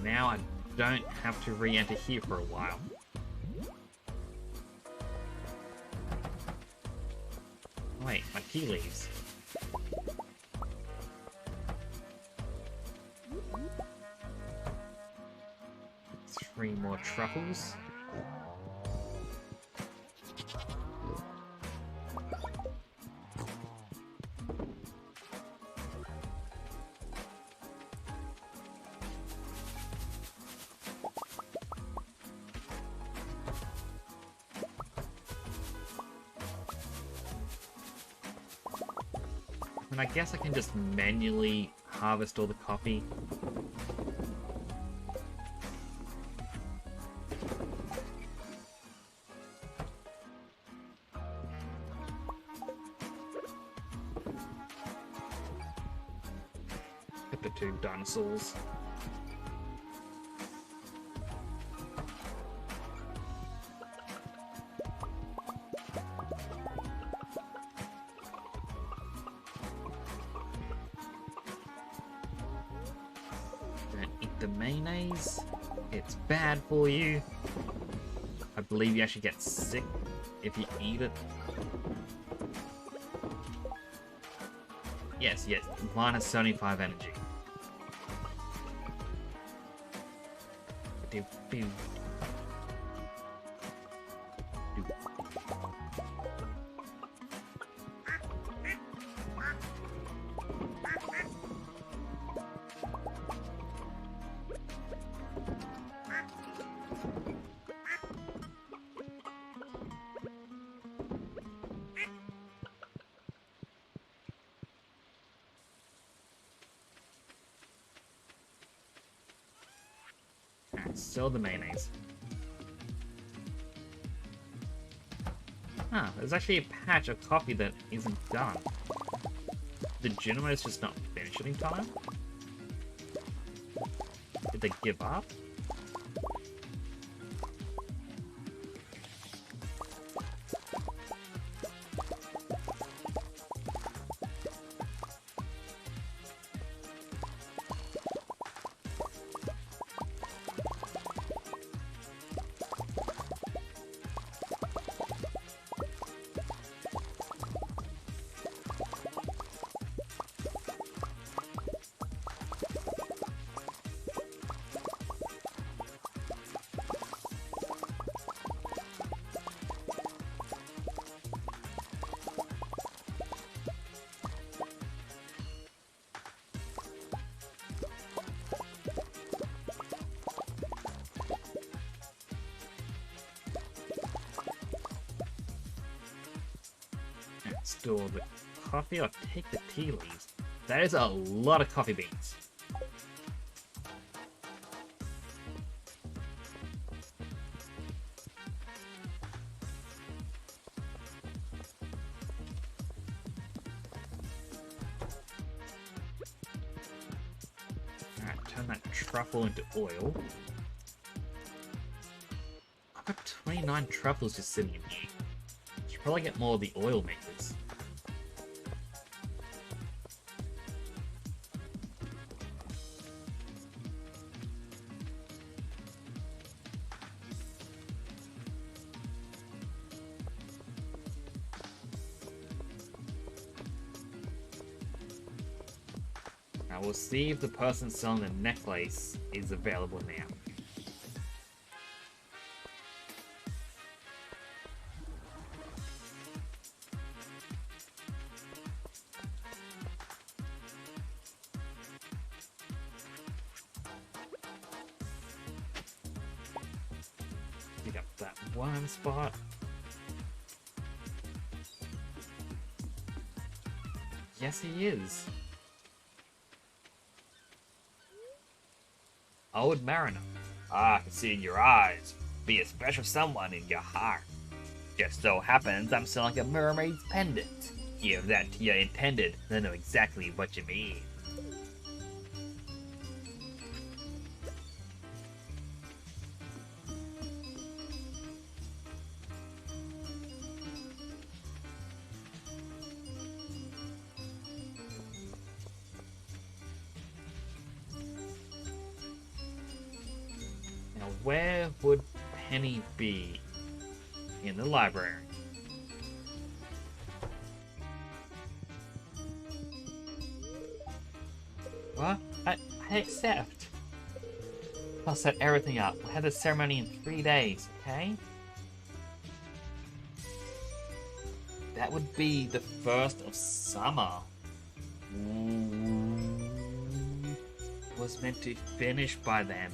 Now I don't have to re-enter here for a while. Wait, my tea leaves. Three more truffles. And I guess I can just manually harvest all the coffee. Get the 2 dinosaurs. The mayonnaise, it's bad for you. I believe you actually get sick if you eat it. Yes, minus 75 energy. Sell the mayonnaise. Ah, there's actually a patch of coffee that isn't done. The gentleman is just not finished in time? Did they give up? Store the coffee or take the tea leaves. That is a lot of coffee beans. turn that truffle into oil. I've got 29 truffles just sitting in here. Should probably get more of the oil makers. Now we'll see if the person selling the necklace is available now. Pick up that one spot. Yes, he is. Old Mariner. Ah, I can see in your eyes. Be a special someone in your heart. Just so happens I'm selling a mermaid's pendant. Give that to your intended, they'll know exactly what you mean. Where would Penny be? In the library. What? I accept. I'll set everything up. We'll have the ceremony in 3 days, okay? That would be the 1st of summer. Was meant to finish by then.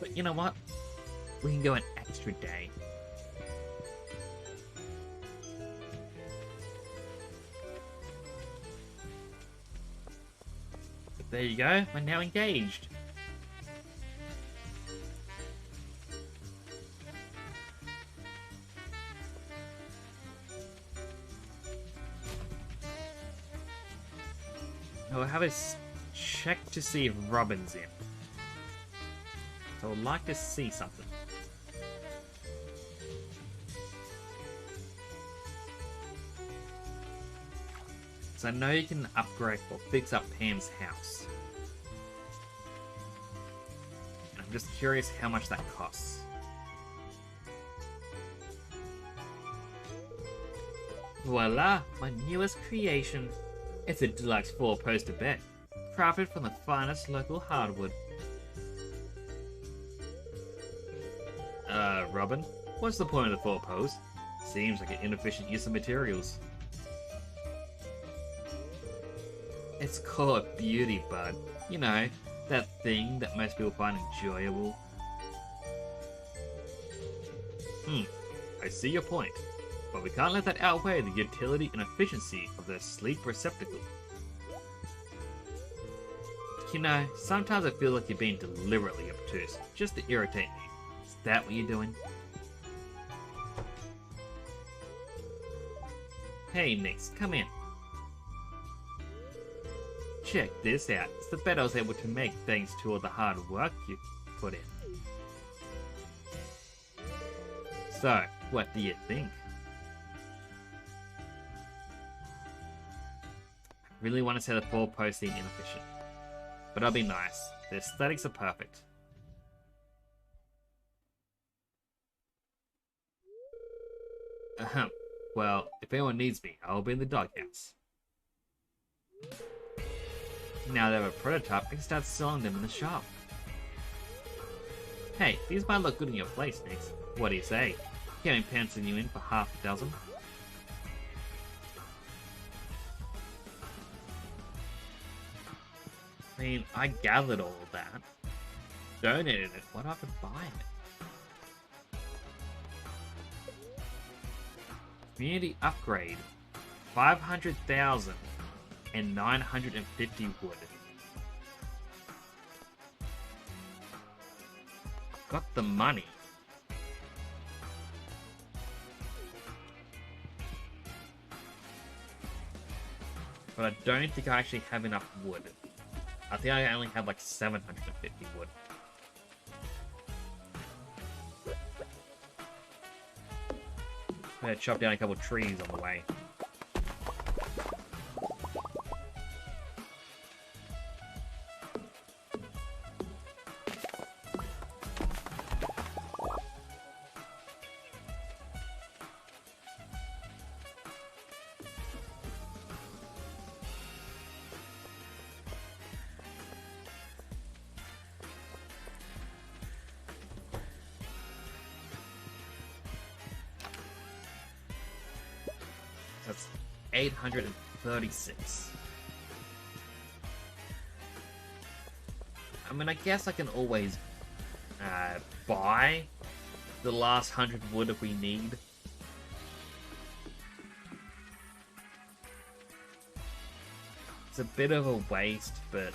But you know what? We can go an extra day. But there you go, we're now engaged. We'll have a check to see if Robin's in. I would like to see something. So I know you can upgrade or fix up Pam's house. And I'm just curious how much that costs. Voila! My newest creation. It's a deluxe 4-poster bed. Crafted from the finest local hardwood. Robin, what's the point of the 4-post? Seems like an inefficient use of materials. It's called beauty, bud. You know, that thing that most people find enjoyable. I see your point. But we can't let that outweigh the utility and efficiency of the sleep receptacle. You know, sometimes I feel like you're being deliberately obtuse, just to irritate me. Is that what you're doing? Hey, Nix, come in. Check this out. It's the bed I was able to make thanks to all the hard work you put in. So, what do you think? I really want to say the 4-post seem inefficient. But I'll be nice. The aesthetics are perfect. Ahem. Well, if anyone needs me, I'll be in the doghouse. Now they have a prototype, I can start selling them in the shop. Hey, these might look good in your place, Nix. What do you say? Getting penciling you in for half a dozen? I mean, I gathered all of that. Donated it. What if I could buy it? Community upgrade. 500,000 and 950 wood. Got the money. But I don't think I actually have enough wood. I think I only had like 750 wood. I'm gonna chop down a couple trees on the way. That's 836. I mean, I guess I can always buy the last 100 wood if we need. It's a bit of a waste, but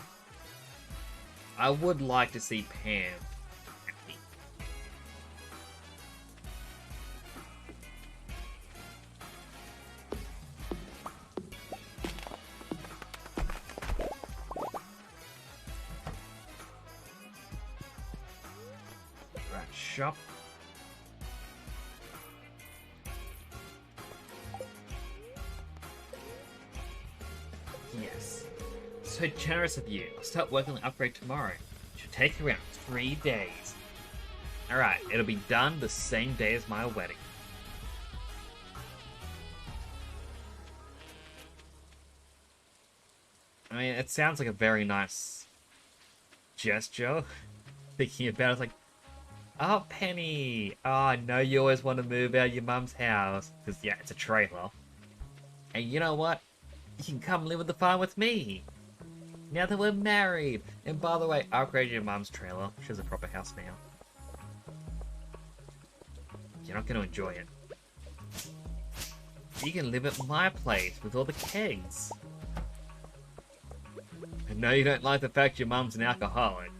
I would like to see Pam happy. Right, shop. Yes. So generous of you. I'll start working on the upgrade tomorrow. Should take around 3 days. Alright, it'll be done the same day as my wedding. I mean, it sounds like a very nice gesture. Thinking about it, it's like, oh, Penny! Oh, I know you always want to move out of your mum's house. Because, yeah, it's a trailer. And you know what? You can come live at the farm with me. Now that we're married. And by the way, I upgraded your mum's trailer. She has a proper house now. You're not going to enjoy it. You can live at my place with all the kegs. I know you don't like the fact your mum's an alcoholic.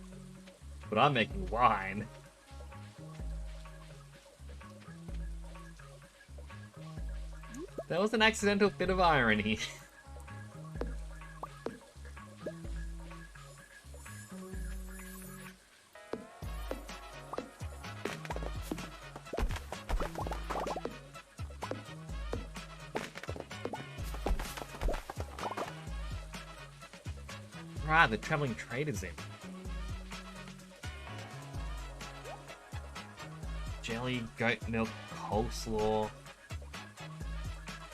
But I'm making wine. That was an accidental bit of irony. Right, the traveling trader's in. Jelly, goat milk, coleslaw,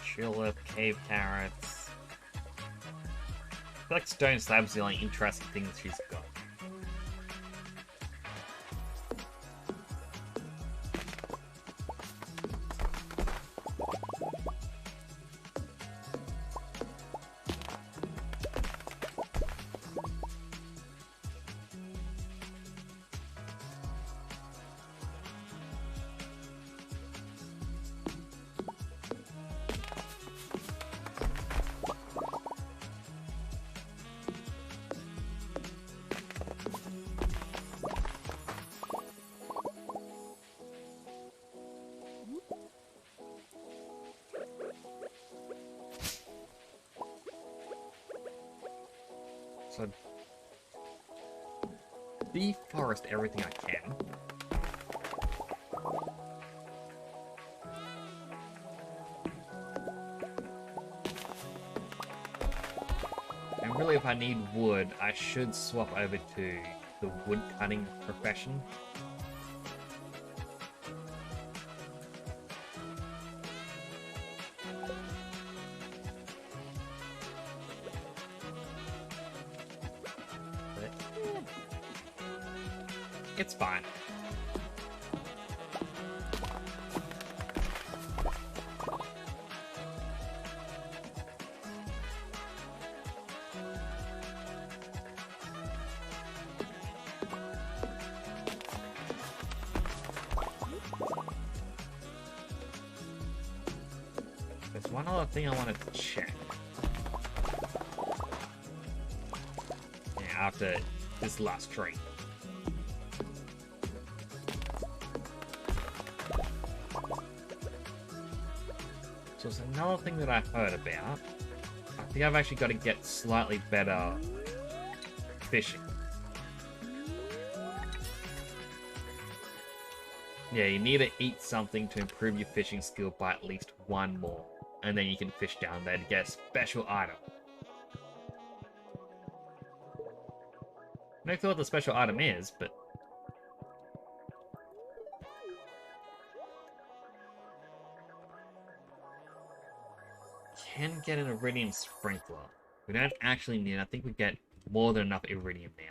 tulip, cave carrots. I feel like stone slabs are the only interesting things she's got. So, deforest everything I can. And really, if I need wood, I should swap over to the wood cutting profession. It's fine. There's one other thing I wanted to check. Yeah, after this last tree. So there's another thing that I heard about. I think I've actually got to get slightly better fishing. Yeah, you need to eat something to improve your fishing skill by at least one more. And then you can fish down there to get a special item. No clue what the special item is, but... Can get an iridium sprinkler. We don't actually need it. I think we get more than enough iridium now.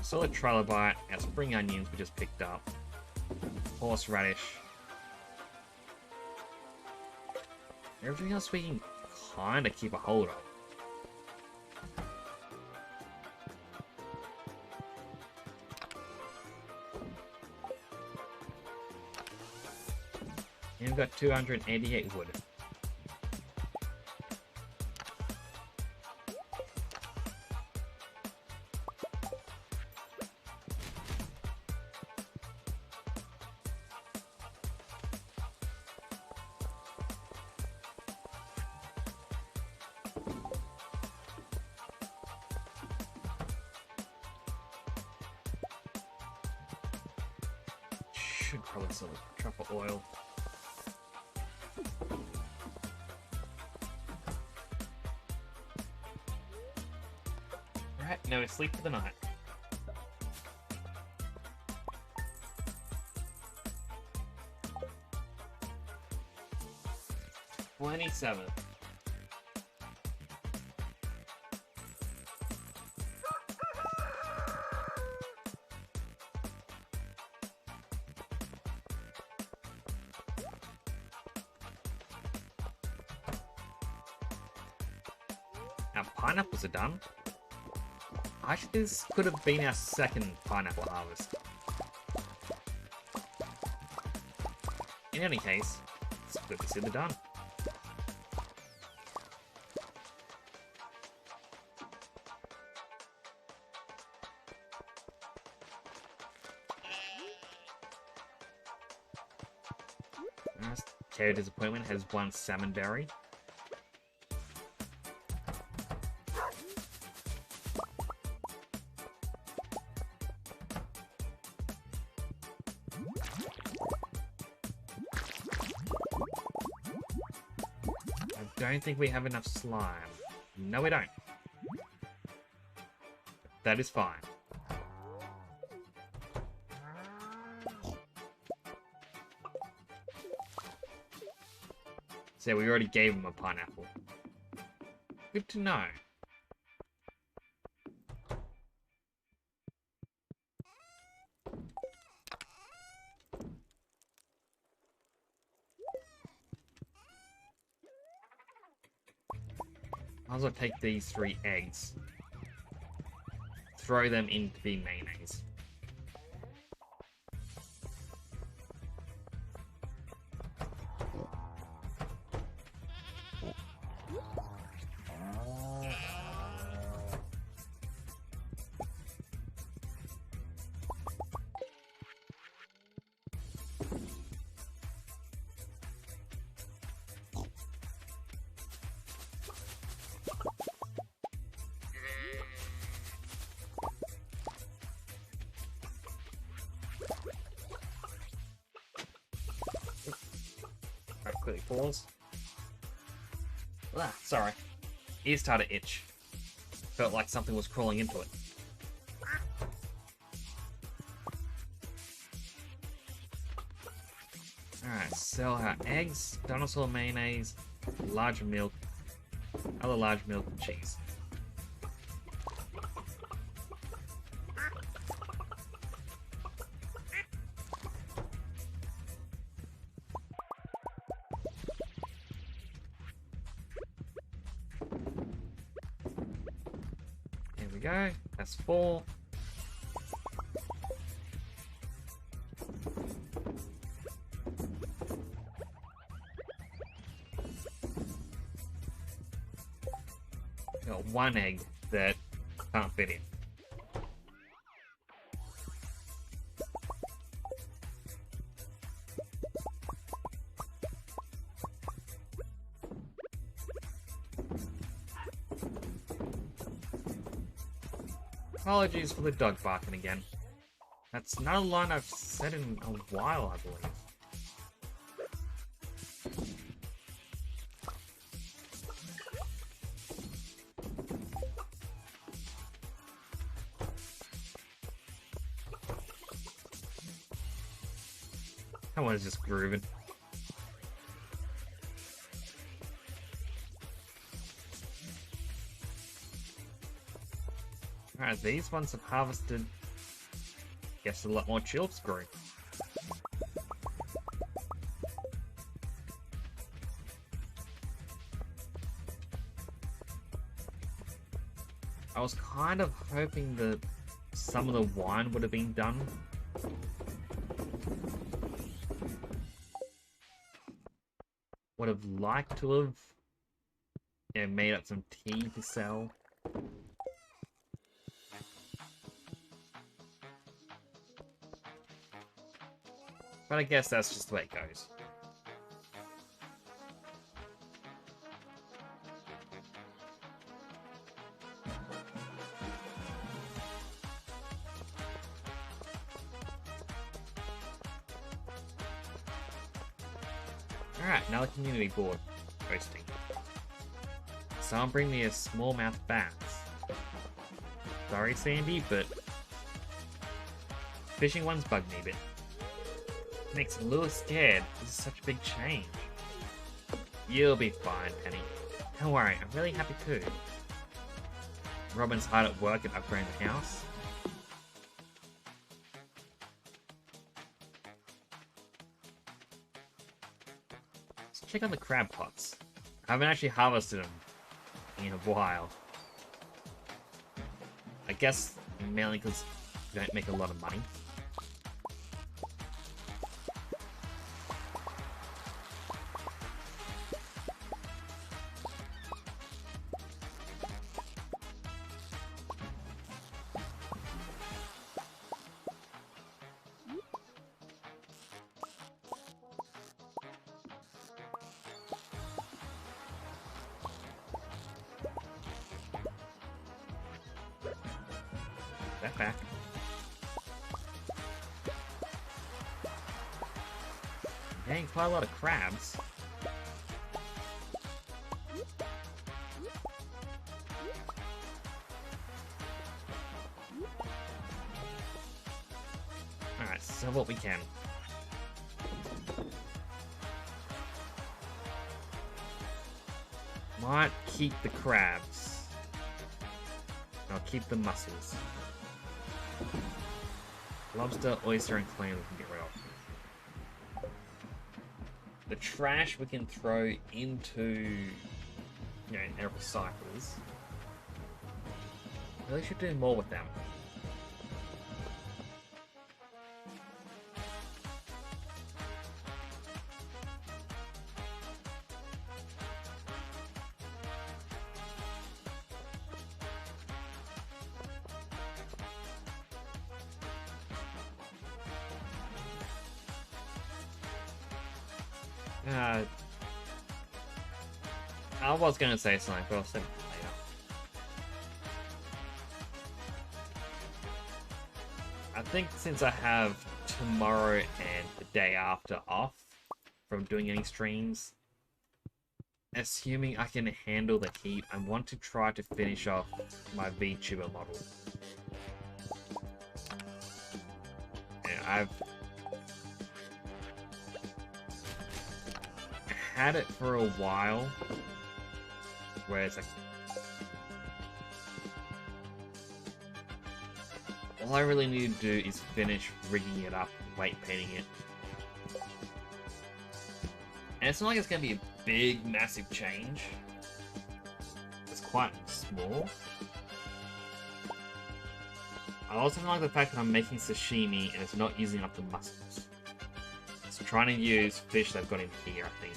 Solid trilobite, our spring onions we just picked up, horseradish. Everything else we can kind of keep a hold of. And we've got 288 wood. Should probably sell a truffle oil. Right, now we sleep for the night. $27. Our pineapples are done. Actually, this could have been our second pineapple harvest. In any case, it's good to see they're done. Care Disappointment has one salmon berry. I don't think we have enough slime. No, we don't. That is fine. So we already gave him a pineapple. Good to know. Might as well take these 3 eggs. Throw them into the mayonnaise. Quickly pause. Ah, sorry. Ears started to itch. Felt like something was crawling into it. Alright, sell our eggs, dinosaur mayonnaise, large milk, other large milk, and cheese. we go. That's 4. Got 1 egg that can't fit in. Apologies for the dog barking again. That's not a line I've said in a while, I believe. That one is just grooving. Alright, these ones have harvested, guess, a lot more tulips growing. I was kind of hoping that some of the wine would have been done. Would have liked to have, you know, made up some tea to sell. But I guess that's just the way it goes. Alright, now the community board posting. Someone bring me a smallmouth bass. Sorry, Sandy, but fishing ones bug me a bit. Makes Lewis scared. This is such a big change. You'll be fine, Penny. Don't worry, I'm really happy too. Robin's hard at work at upgrading the house. Let's check on the crab pots. I haven't actually harvested them in a while. I guess mainly because they don't make a lot of money. That back. Dang, quite a lot of crabs. Alright, sell what we can. Might keep the crabs. I'll keep the mussels. Lobster, oyster, and clam we can get rid of. The trash we can throw into, you know, air recyclers. Really should do more with them. I was going to say something, but I'll say it later. I think since I have tomorrow and the day after off from doing any streams, assuming I can handle the heat, I want to try to finish off my VTuber model. And I've had it for a while, where it's like, all I really need to do is finish rigging it up, white painting it. And it's not like it's going to be a big, massive change. It's quite small. I also don't like the fact that I'm making sashimi and it's not using up the mussels. It's trying to use fish they've got in here, I think.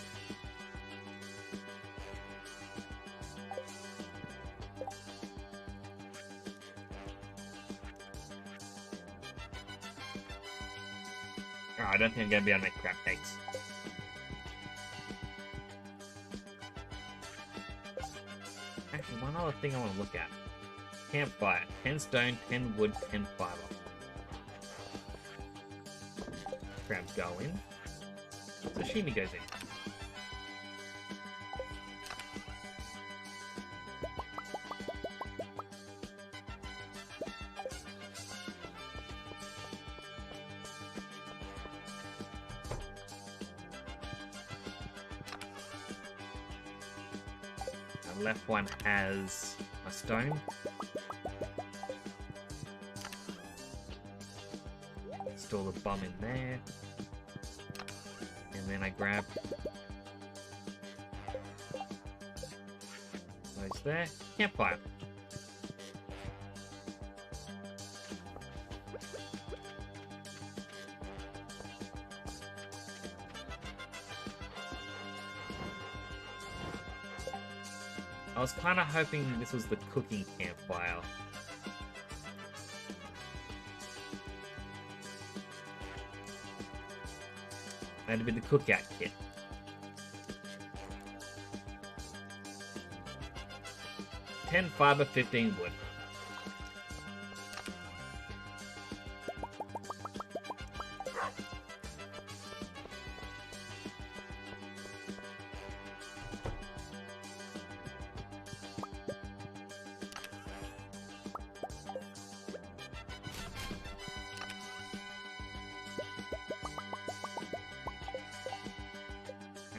Oh, I don't think I'm going to be able to make crab cakes. Actually, one other thing I want to look at. Campfire. 10 stone, 10 wood, 10 fiber. Crabs go in. Sashimi goes in. The left one has a stone. Store the bum in there. And then I grab those there. Campfire. I was kind of hoping this was the cooking campfire. That'd be the cookout kit. $10 fiber, 15 wood.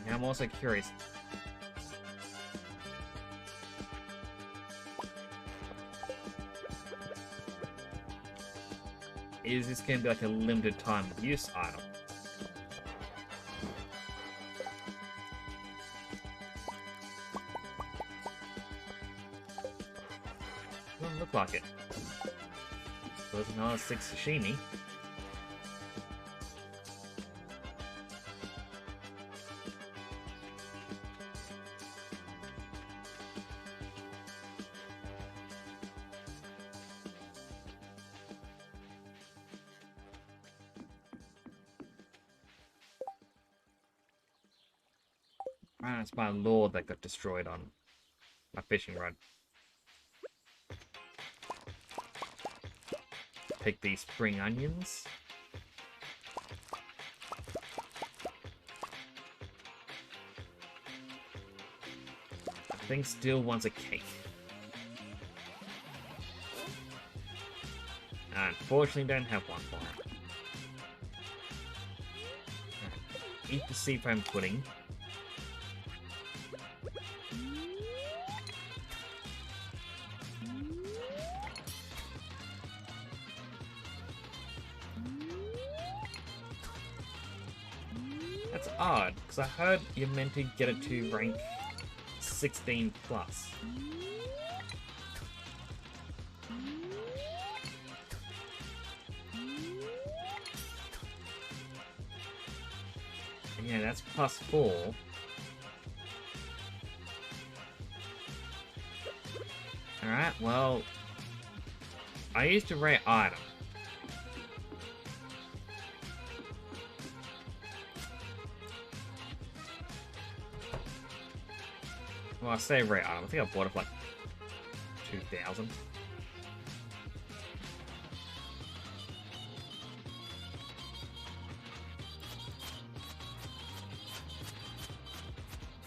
And I'm also curious. Is this going to be like a limited time use item? Doesn't look like it. So there's another 6 sashimi. Ah, it's my lord that got destroyed on my fishing rod. Pick these spring onions. I think still wants a cake. Unfortunately, don't have one for it. Eat the seafoam pudding. That's odd, because I heard you're meant to get it to rank 16 plus. And yeah, that's plus 4. Alright, well, I used a rare item. Well, I say rare item. I think I bought it for like 2,000.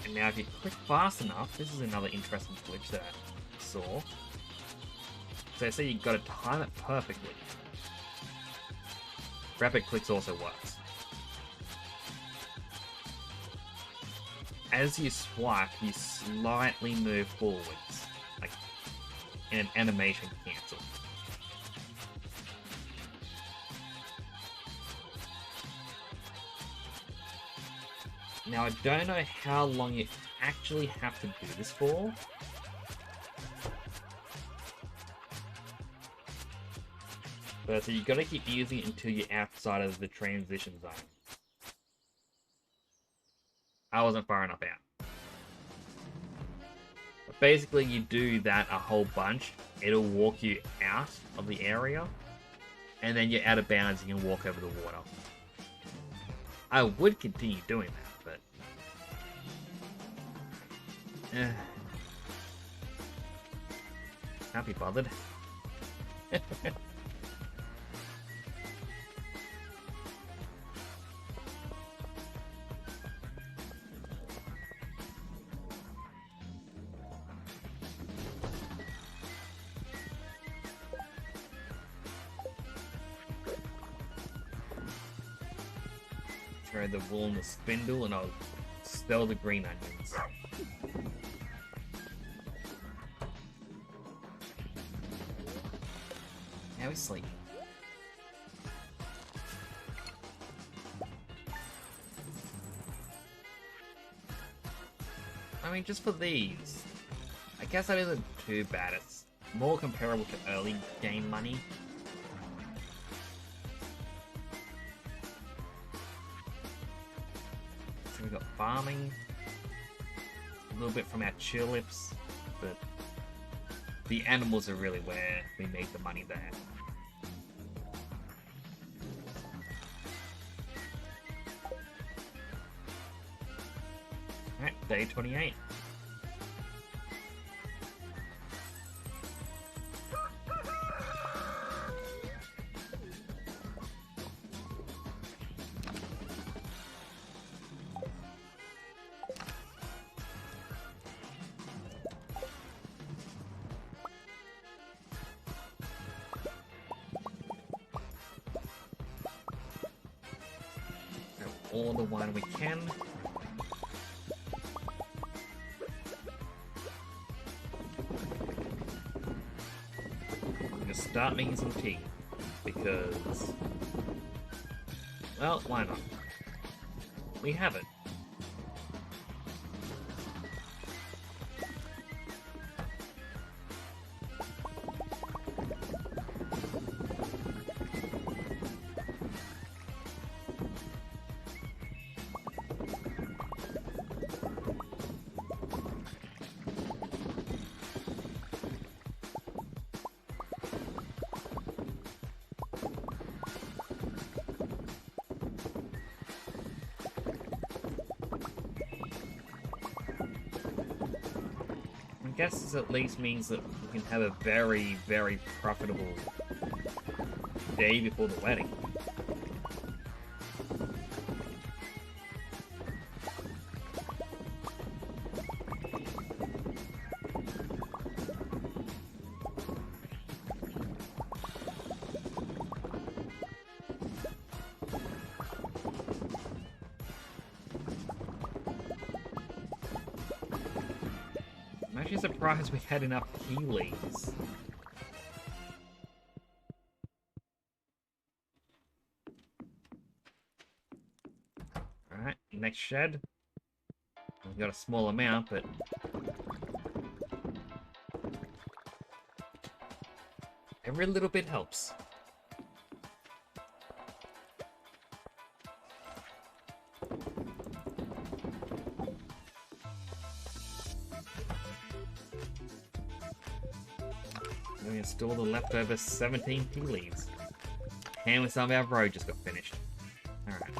And now if you click fast enough, this is another interesting glitch that I saw. So say you got to time it perfectly. Rapid clicks also works. As you swipe, you slightly move forwards, like in an animation cancel. Now I don't know how long you actually have to do this for. But so you gotta keep using it until you're outside of the transition zone. I wasn't far enough out. But basically, you do that a whole bunch, it'll walk you out of the area, and then you're out of bounds, you can walk over the water. I would continue doing that, but... can't be bothered. Throw the wool in the spindle and I'll spell the green onions. Now he's sleeping. I mean, just for these, I guess that isn't too bad. It's more comparable to early game money. So we've got farming, a little bit from our tulips, but the animals are really where we make the money there. Alright, day 28. All the wine we can. Just start making some tea because, well, why not? We have it. I guess this at least means that we can have a very, very profitable day before the wedding. I'm actually surprised we had enough tea leaves. Alright, next shed. We've got a small amount, but... every little bit helps. We install the leftover 17 tea leaves. And with some of our road just got finished. Alright.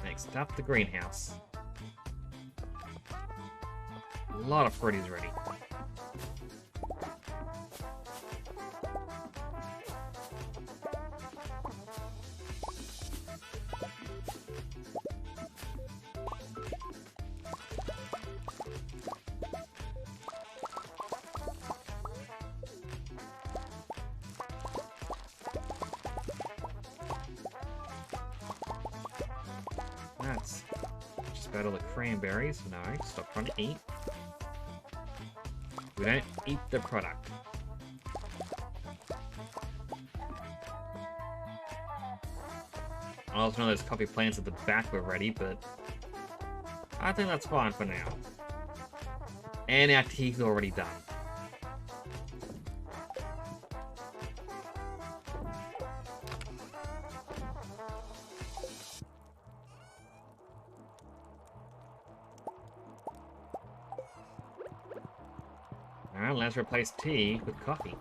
Next up, the greenhouse. A lot of fruit is ready. That's just about all the cranberries. No, stop trying to eat. We don't eat the product. Also, know those coffee plants at the back were ready, but I think that's fine for now. And our tea's already done. Alright, let's replace tea with coffee.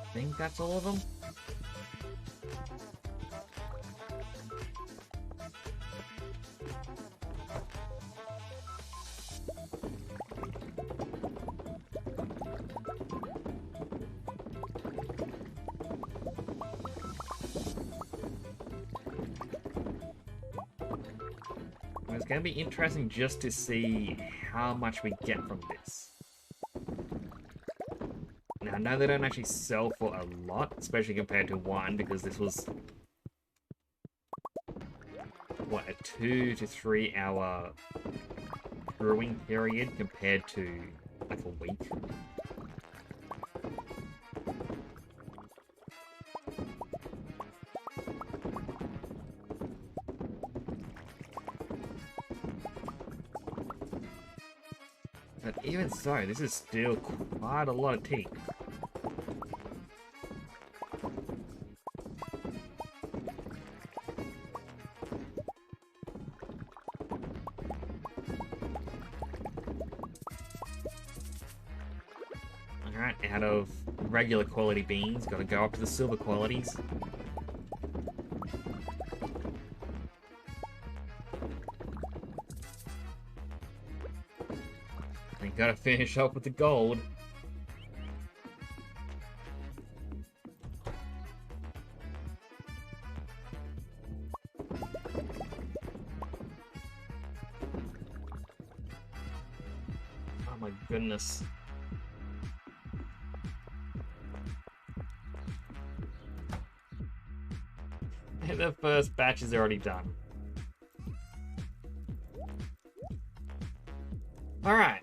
I think that's all of them. It's going to be interesting just to see how much we get from this. Now, I know they don't actually sell for a lot, especially compared to one, because this was, what, a 2 to 3 hour brewing period compared to, like, a week. But even so, this is still quite a lot of tea. Alright, out of regular quality beans, gotta go up to the silver qualities. And gotta finish up with the gold. Oh my goodness. The first batch is already done. Alright.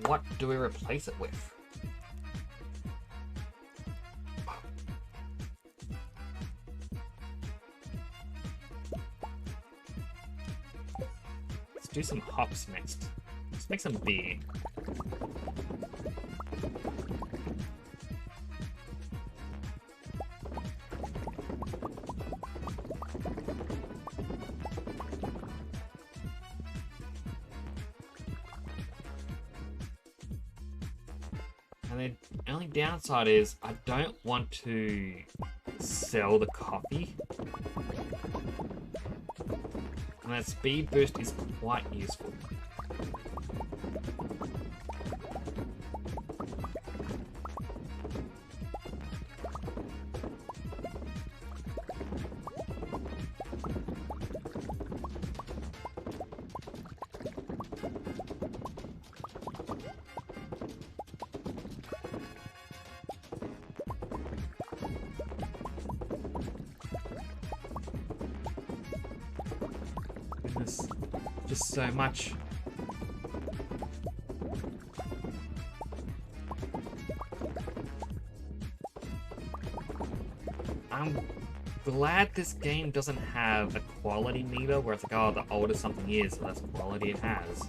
What do we replace it with? Let's do some hops next. Let's make some beer. And the only downside is I don't want to sell the coffee. And that speed boost is quite useful. Goodness, just so much. I'm glad this game doesn't have a quality meter where it's like, oh, the older something is, the less quality it has.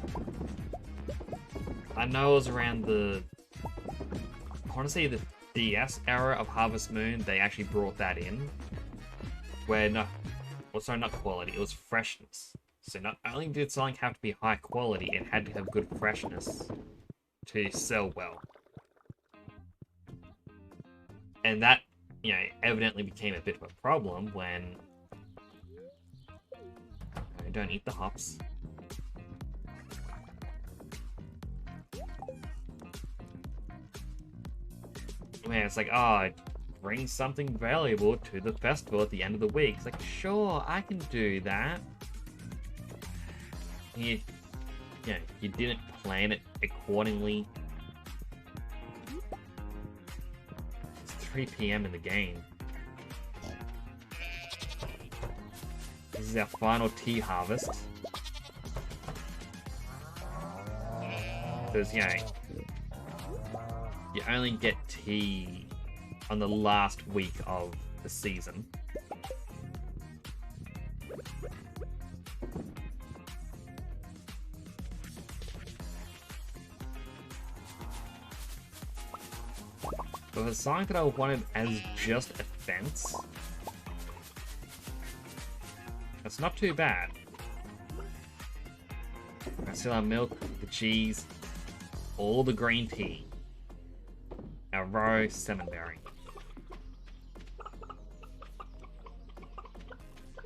I know it was around the, I want to say the DS era of Harvest Moon, they actually brought that in. Where, no, well, sorry, not quality, it was freshness. So not only did something have to be high quality, it had to have good freshness to sell well. And that, you know, evidently became a bit of a problem when... I don't eat the hops. Man, it's like, oh, bring something valuable to the festival at the end of the week. It's like, sure, I can do that. You didn't plan it accordingly. It's 3 PM in the game. This is our final tea harvest. Because, you know, you only get tea on the last week of the season. But for something that I wanted as just a fence, that's not too bad. I still have milk, the cheese, all the green tea, our roe salmonberry.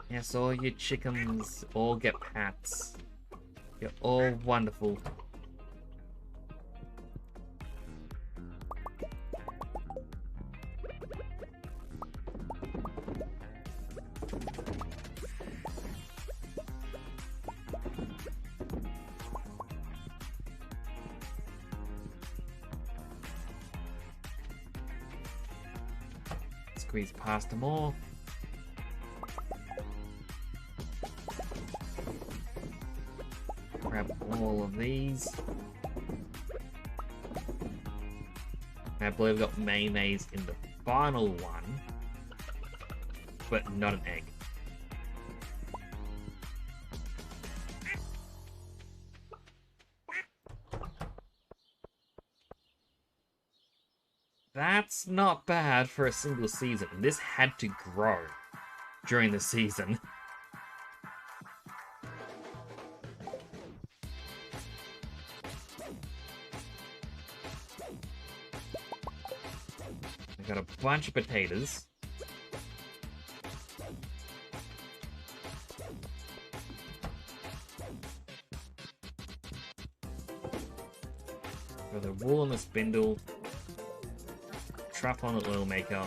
Yes, all your chickens all get pats. You're all wonderful. Squeeze past them all. Grab all of these. And I believe I've got mayonnaise in the final one, but not an egg. That's not bad for a single season. This had to grow during the season. I got a bunch of potatoes. Got the wool on the spindle. Trap on the oil maker.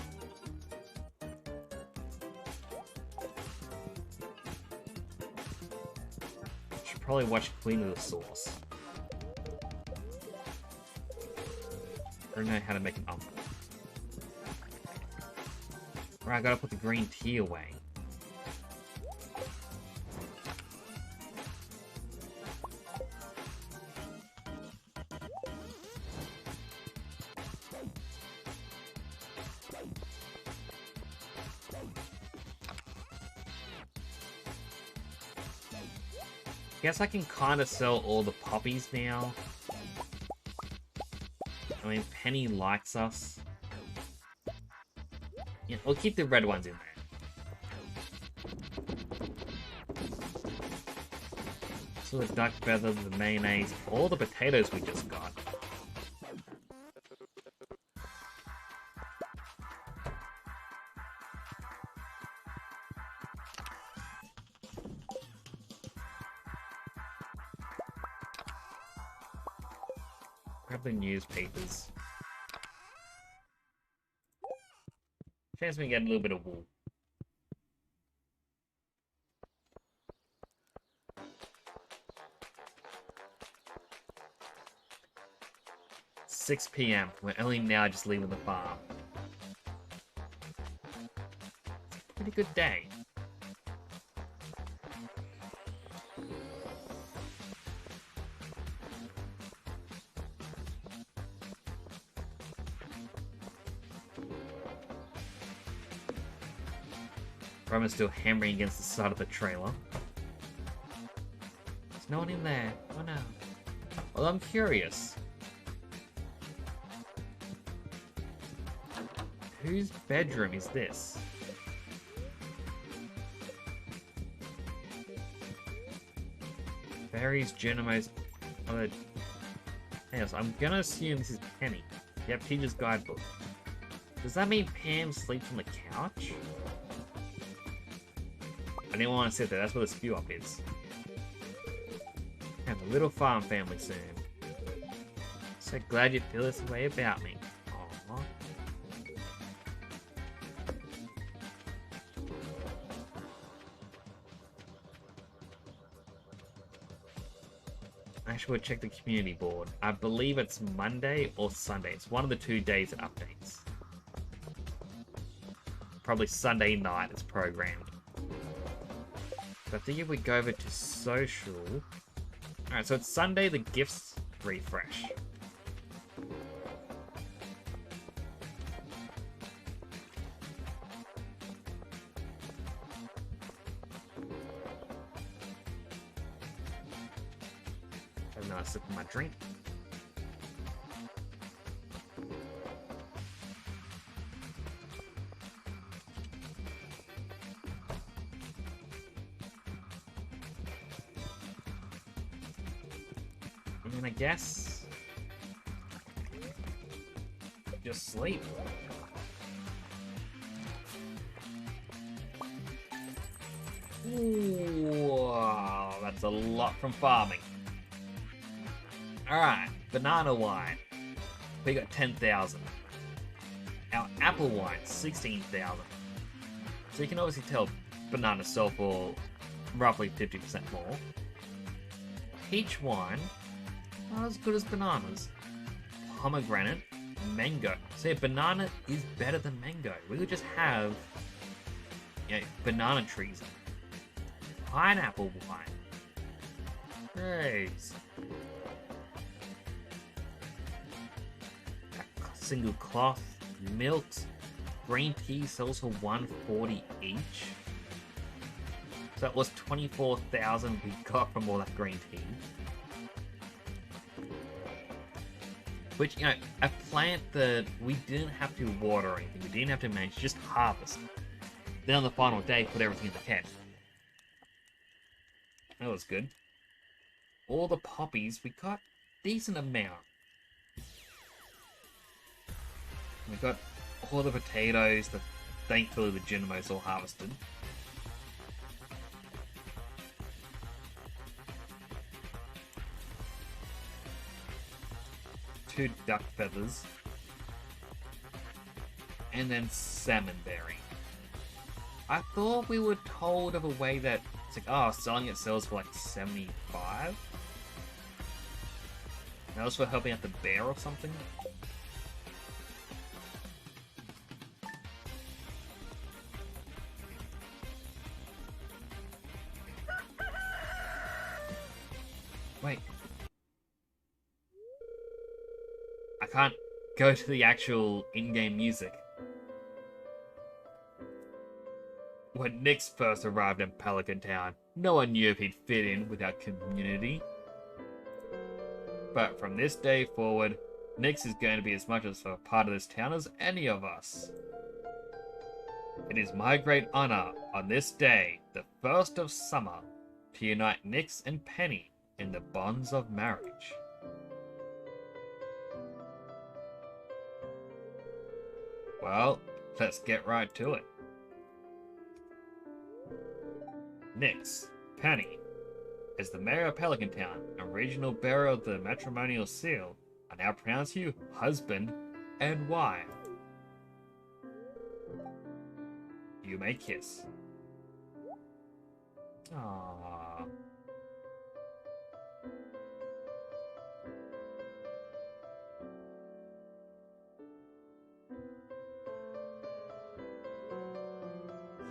Should probably watch Queen of the Sauce. I don't know how to make an omelet. Right, I gotta put the green tea away. Guess I can kind of sell all the poppies now. I mean, Penny likes us. Yeah, we'll keep the red ones in there. So the duck feather, the mayonnaise, all the potatoes we just got. Grab the newspapers. Chance we get a little bit of wool. "6 PM. We're only now just leaving the farm. Pretty good day. Roman's still hammering against the side of the trailer. There's no one in there. Oh no. Well, I'm curious. Whose bedroom is this? Barry's, Geronimo's other... Yes, I'm gonna assume this is Penny. Yep, Teacher's Guidebook. Does that mean Pam sleeps on the couch? I didn't want to sit there, that's where the spew up is. Have a little farm family soon. So glad you feel this way about me. Aww. Actually, we'll check the community board. I believe it's Monday or Sunday. It's one of the 2 days it updates. Probably Sunday night it's programmed. So I think if we go over to social... Alright, so it's Sunday, the gifts refresh. Have another sip of my drink. And then I guess just sleep. Ooh, that's a lot from farming. Alright, banana wine. We got 10,000. Our apple wine, 16,000. So you can obviously tell bananas sell for roughly 50% more. Peach wine, not as good as bananas. Pomegranate, mango. So yeah, banana is better than mango. We could just have, you know, banana trees. Pineapple wine. Great. Single cloth, milk, green tea sells for 140 each. So that was 24,000 we got from all that green tea. Which, you know, a plant that we didn't have to water or anything, we didn't have to manage, just harvest. Then on the final day, put everything in the tent. That was good. All the poppies, we got decent amount. We got all the potatoes that thankfully the Genomos all harvested. Two duck feathers. And then salmon berry. I thought we were told of a way that it's like, oh, selling it sells for like 75? That was for helping out the bear or something? Wait. I can't go to the actual in-game music. When Nix first arrived in Pelican Town, no one knew if he'd fit in with our community. But from this day forward, Nix is going to be as much as a part of this town as any of us. It is my great honor on this day, the first of summer, to unite Nix and Penny in the bonds of marriage. Well, let's get right to it. Nix, Penny, as the mayor of Pelican Town and regional bearer of the matrimonial seal, I now pronounce you husband and wife. You may kiss. Aww.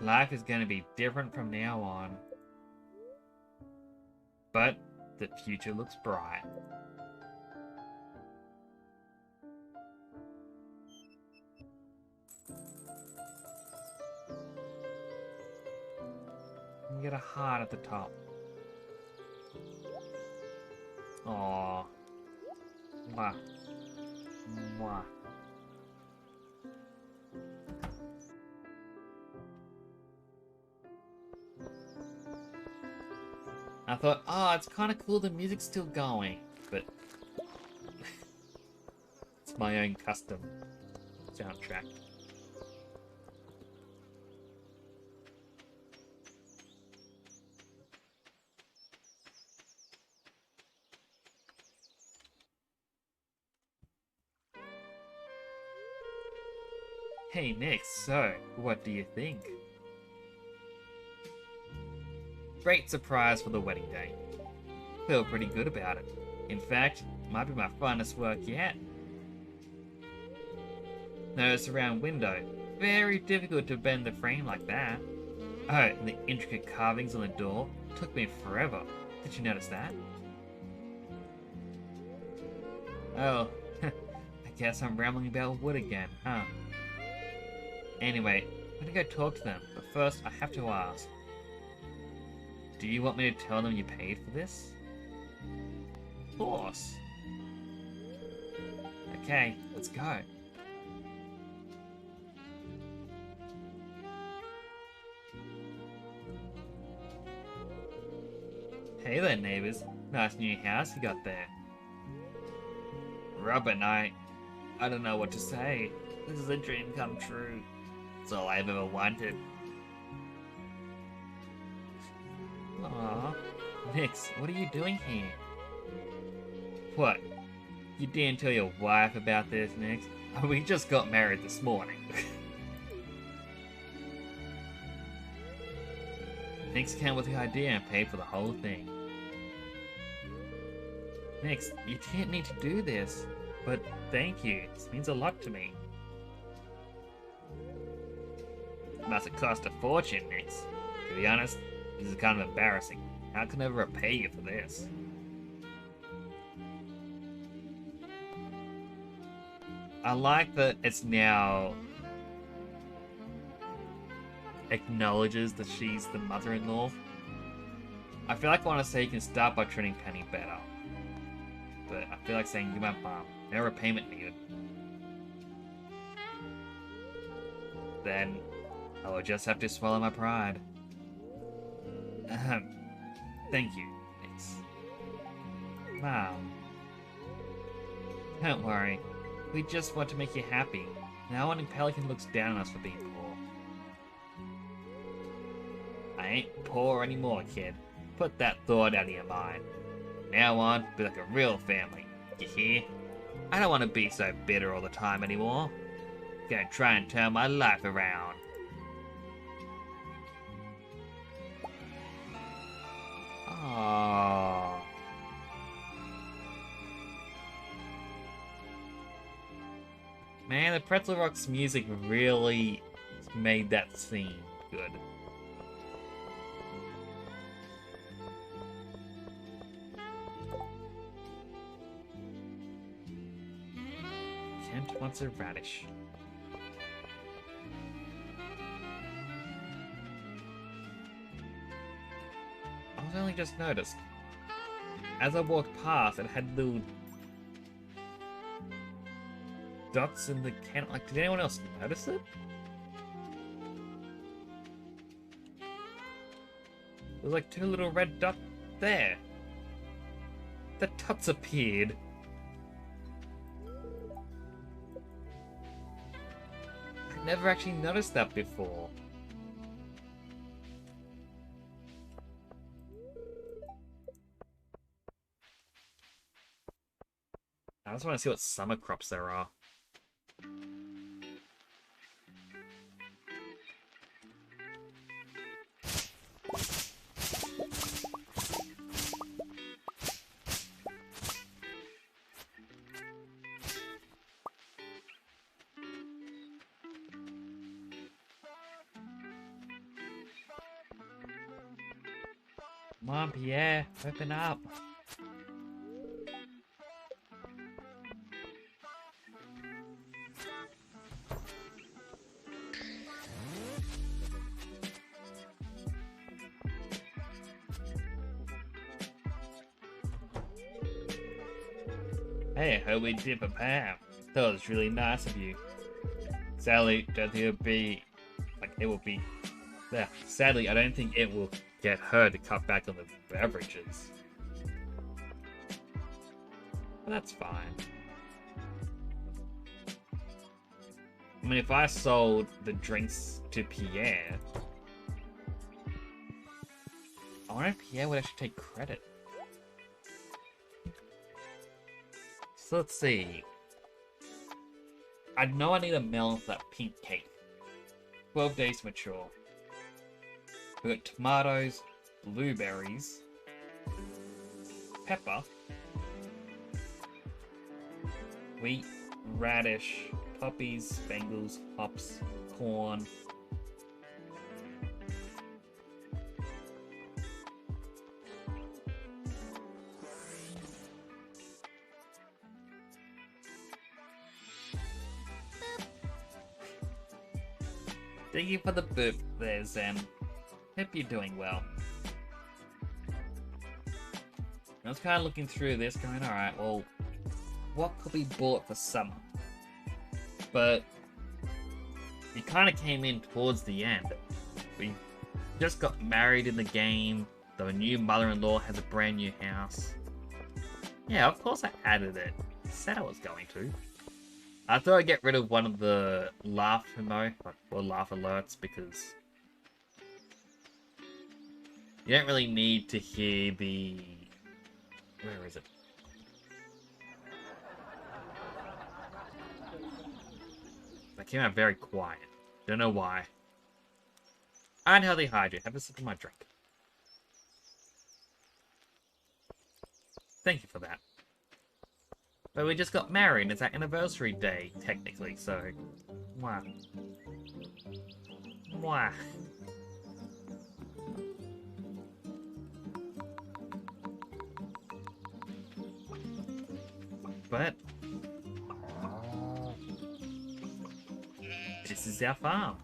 Life is going to be different from now on. But the future looks bright. You get a heart at the top. Aww. Mwah. Mwah. I thought, oh, it's kind of cool the music's still going, but it's my own custom soundtrack. Hey Nick, so what do you think? Great surprise for the wedding day. Feel pretty good about it. In fact, might be my funnest work yet. Notice around window. Very difficult to bend the frame like that. Oh, and the intricate carvings on the door took me forever. Did you notice that? Oh, I guess I'm rambling about wood again, huh? Anyway, I'm gonna go talk to them, but first I have to ask. Do you want me to tell them you paid for this? Of course. Okay, let's go. Hey there, neighbors. Nice new house you got there. Rubber night. I don't know what to say. This is a dream come true. It's all I've ever wanted. Aww. Nix, what are you doing here? What? You didn't tell your wife about this, Nix? We just got married this morning. Nix came with the idea and paid for the whole thing. Nix, you didn't need to do this, but thank you. This means a lot to me. It must have cost a fortune, Nix. To be honest, this is kind of embarrassing. How can I ever repay you for this? I like that it's now acknowledges that she's the mother-in-law. I feel like I want to say you can start by treating Penny better. But I feel like saying you're my mom. No repayment needed. Then I will just have to swallow my pride. Ahem. Thank you, Nix. Mom. Don't worry. We just want to make you happy. No one in Pelican looks down on us for being poor. I ain't poor anymore, kid. Put that thought out of your mind. Now on, be like a real family. You hear? I don't want to be so bitter all the time anymore. Gonna try and turn my life around. Aww. Man, the Pretzel Rock's music really made that scene good. Kent wants a radish. I only just noticed. As I walked past, it had little dots in the can. Like, did anyone else notice it? There's like two little red dots there. The dots appeared. I never actually noticed that before. I just want to see what summer crops there are. Come on, Pierre, open up. Hey, I hope we did prepare. That was really nice of you. Sadly, don't think it will be. Yeah, sadly, I don't think it will get her to cut back on the beverages. But that's fine. I mean, if I sold the drinks to Pierre, I wonder if Pierre would actually take credit. So let's see. I know I need a melon for that pink cake. 12 days to mature. We got tomatoes, blueberries, pepper, wheat, radish, poppies, bengals, hops, corn. Thank you for the boop there, Zen. Hope you're doing well. I was kind of looking through this, going, alright, well, what could be bought for summer? But it kind of came in towards the end. We just got married in the game. The new mother-in-law has a brand new house. Yeah, of course I added it. I said I was going to. I thought I'd get rid of one of the laugh emote, or laugh alerts, because you don't really need to hear the... Where is it? That came out very quiet. Don't know why. Unhealthy hydrate. Have a sip of my drink. Thank you for that. But we just got married. It's our anniversary day, technically, so... Mwah. Mwah. But... this is our farm.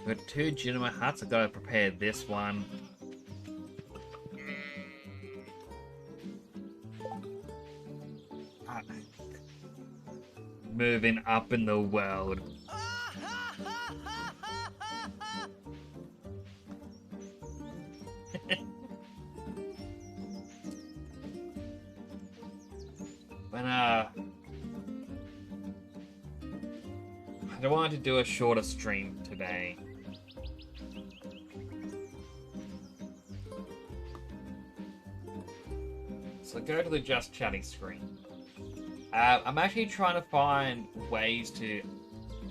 We've got 2 Junima huts. I've got to prepare this one. Moving up in the world. But I wanted to do a shorter stream today. So go to the just chatting screen. I'm actually trying to find ways to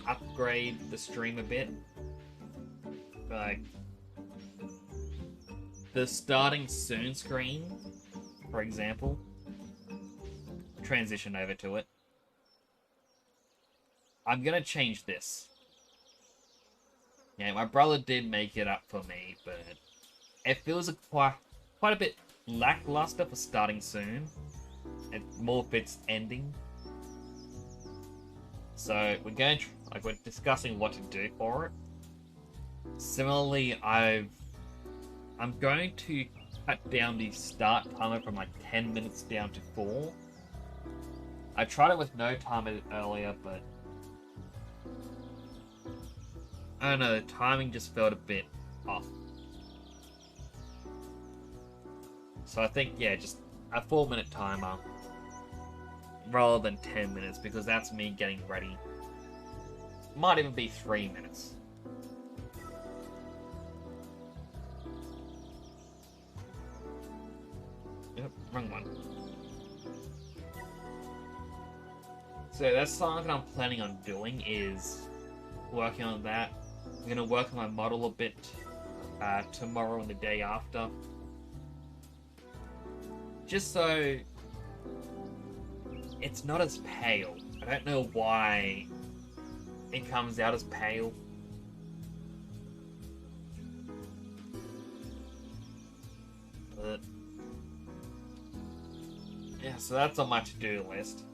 upgrade the stream a bit. Like, the starting soon screen, for example. Transition over to it. I'm gonna change this. Yeah, my brother did make it up for me, but it feels quite a bit lackluster for starting soon. It more fits ending. So we're going to, we're discussing what to do for it. Similarly, I'm going to cut down the start timer from like 10 minutes down to 4. I tried it with no timer earlier, but I don't know, the timing just felt a bit off. So I think, yeah, just a 4-minute timer rather than 10 minutes, because that's me getting ready. Might even be 3 minutes. Yep, wrong one. So that's something I'm planning on doing, is working on that. I'm going to work on my model a bit tomorrow and the day after. Just so it's not as pale. I don't know why it comes out as pale. But yeah, so that's on my to-do list.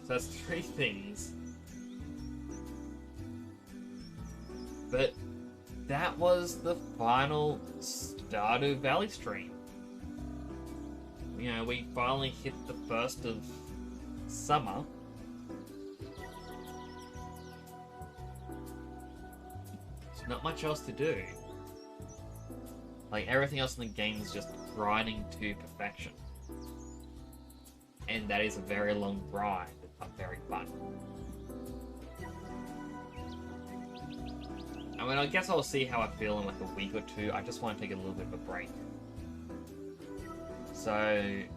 So that's 3 things. But that was the final Stardew Valley stream. You know, we finally hit the first of summer. There's not much else to do. Like, everything else in the game is just grinding to perfection. And that is a very long grind, but very fun. I mean, I guess I'll see how I feel in like a week or 2. I just want to take a little bit of a break. So,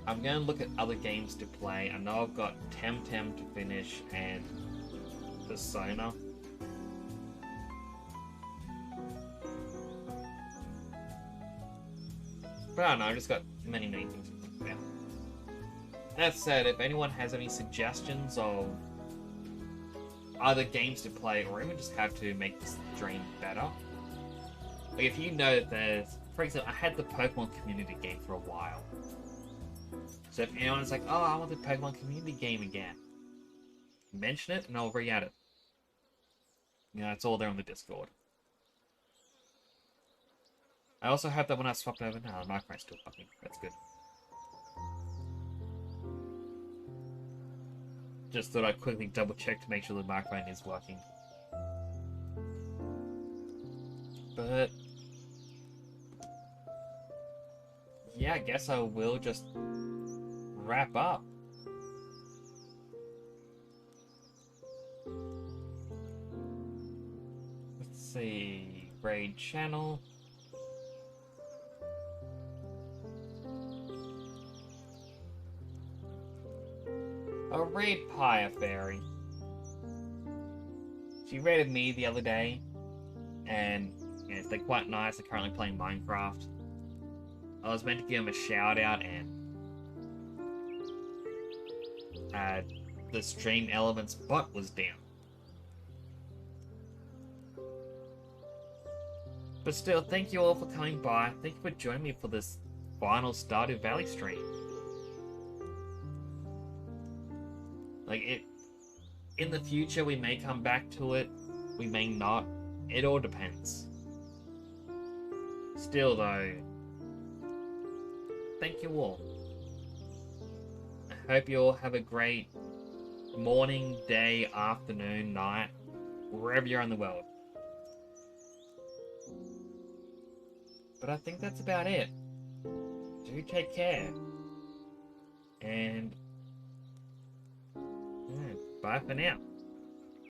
I'm going to look at other games to play. I know I've got Temtem to finish and Persona. But I don't know, I've just got many things to think about. That said, if anyone has any suggestions of either games to play or even just how to make this stream better. Like, if you know that there's... For example, I had the Pokemon community game for a while. So if anyone's like, oh, I want the Pokemon community game again, mention it and I'll re-add it. You know, it's all there on the Discord. I also hope that when I swapped over, now the microphone's still fucking. That's good. Just thought I'd quickly double check to make sure the microphone is working. But yeah, I guess I will just wrap up. Let's see, raid channel. A raid Pyre Fairy. She raided me the other day, and you know, they're quite nice. They're currently playing Minecraft. I was meant to give them a shout out, and the stream element's bot was down. But still, thank you all for coming by. Thank you for joining me for this final Stardew Valley stream. Like, in the future, we may come back to it. We may not. It all depends. Still, though, thank you all. I hope you all have a great morning, day, afternoon, night, wherever you're in the world. But I think that's about it. Do take care. And bye for now.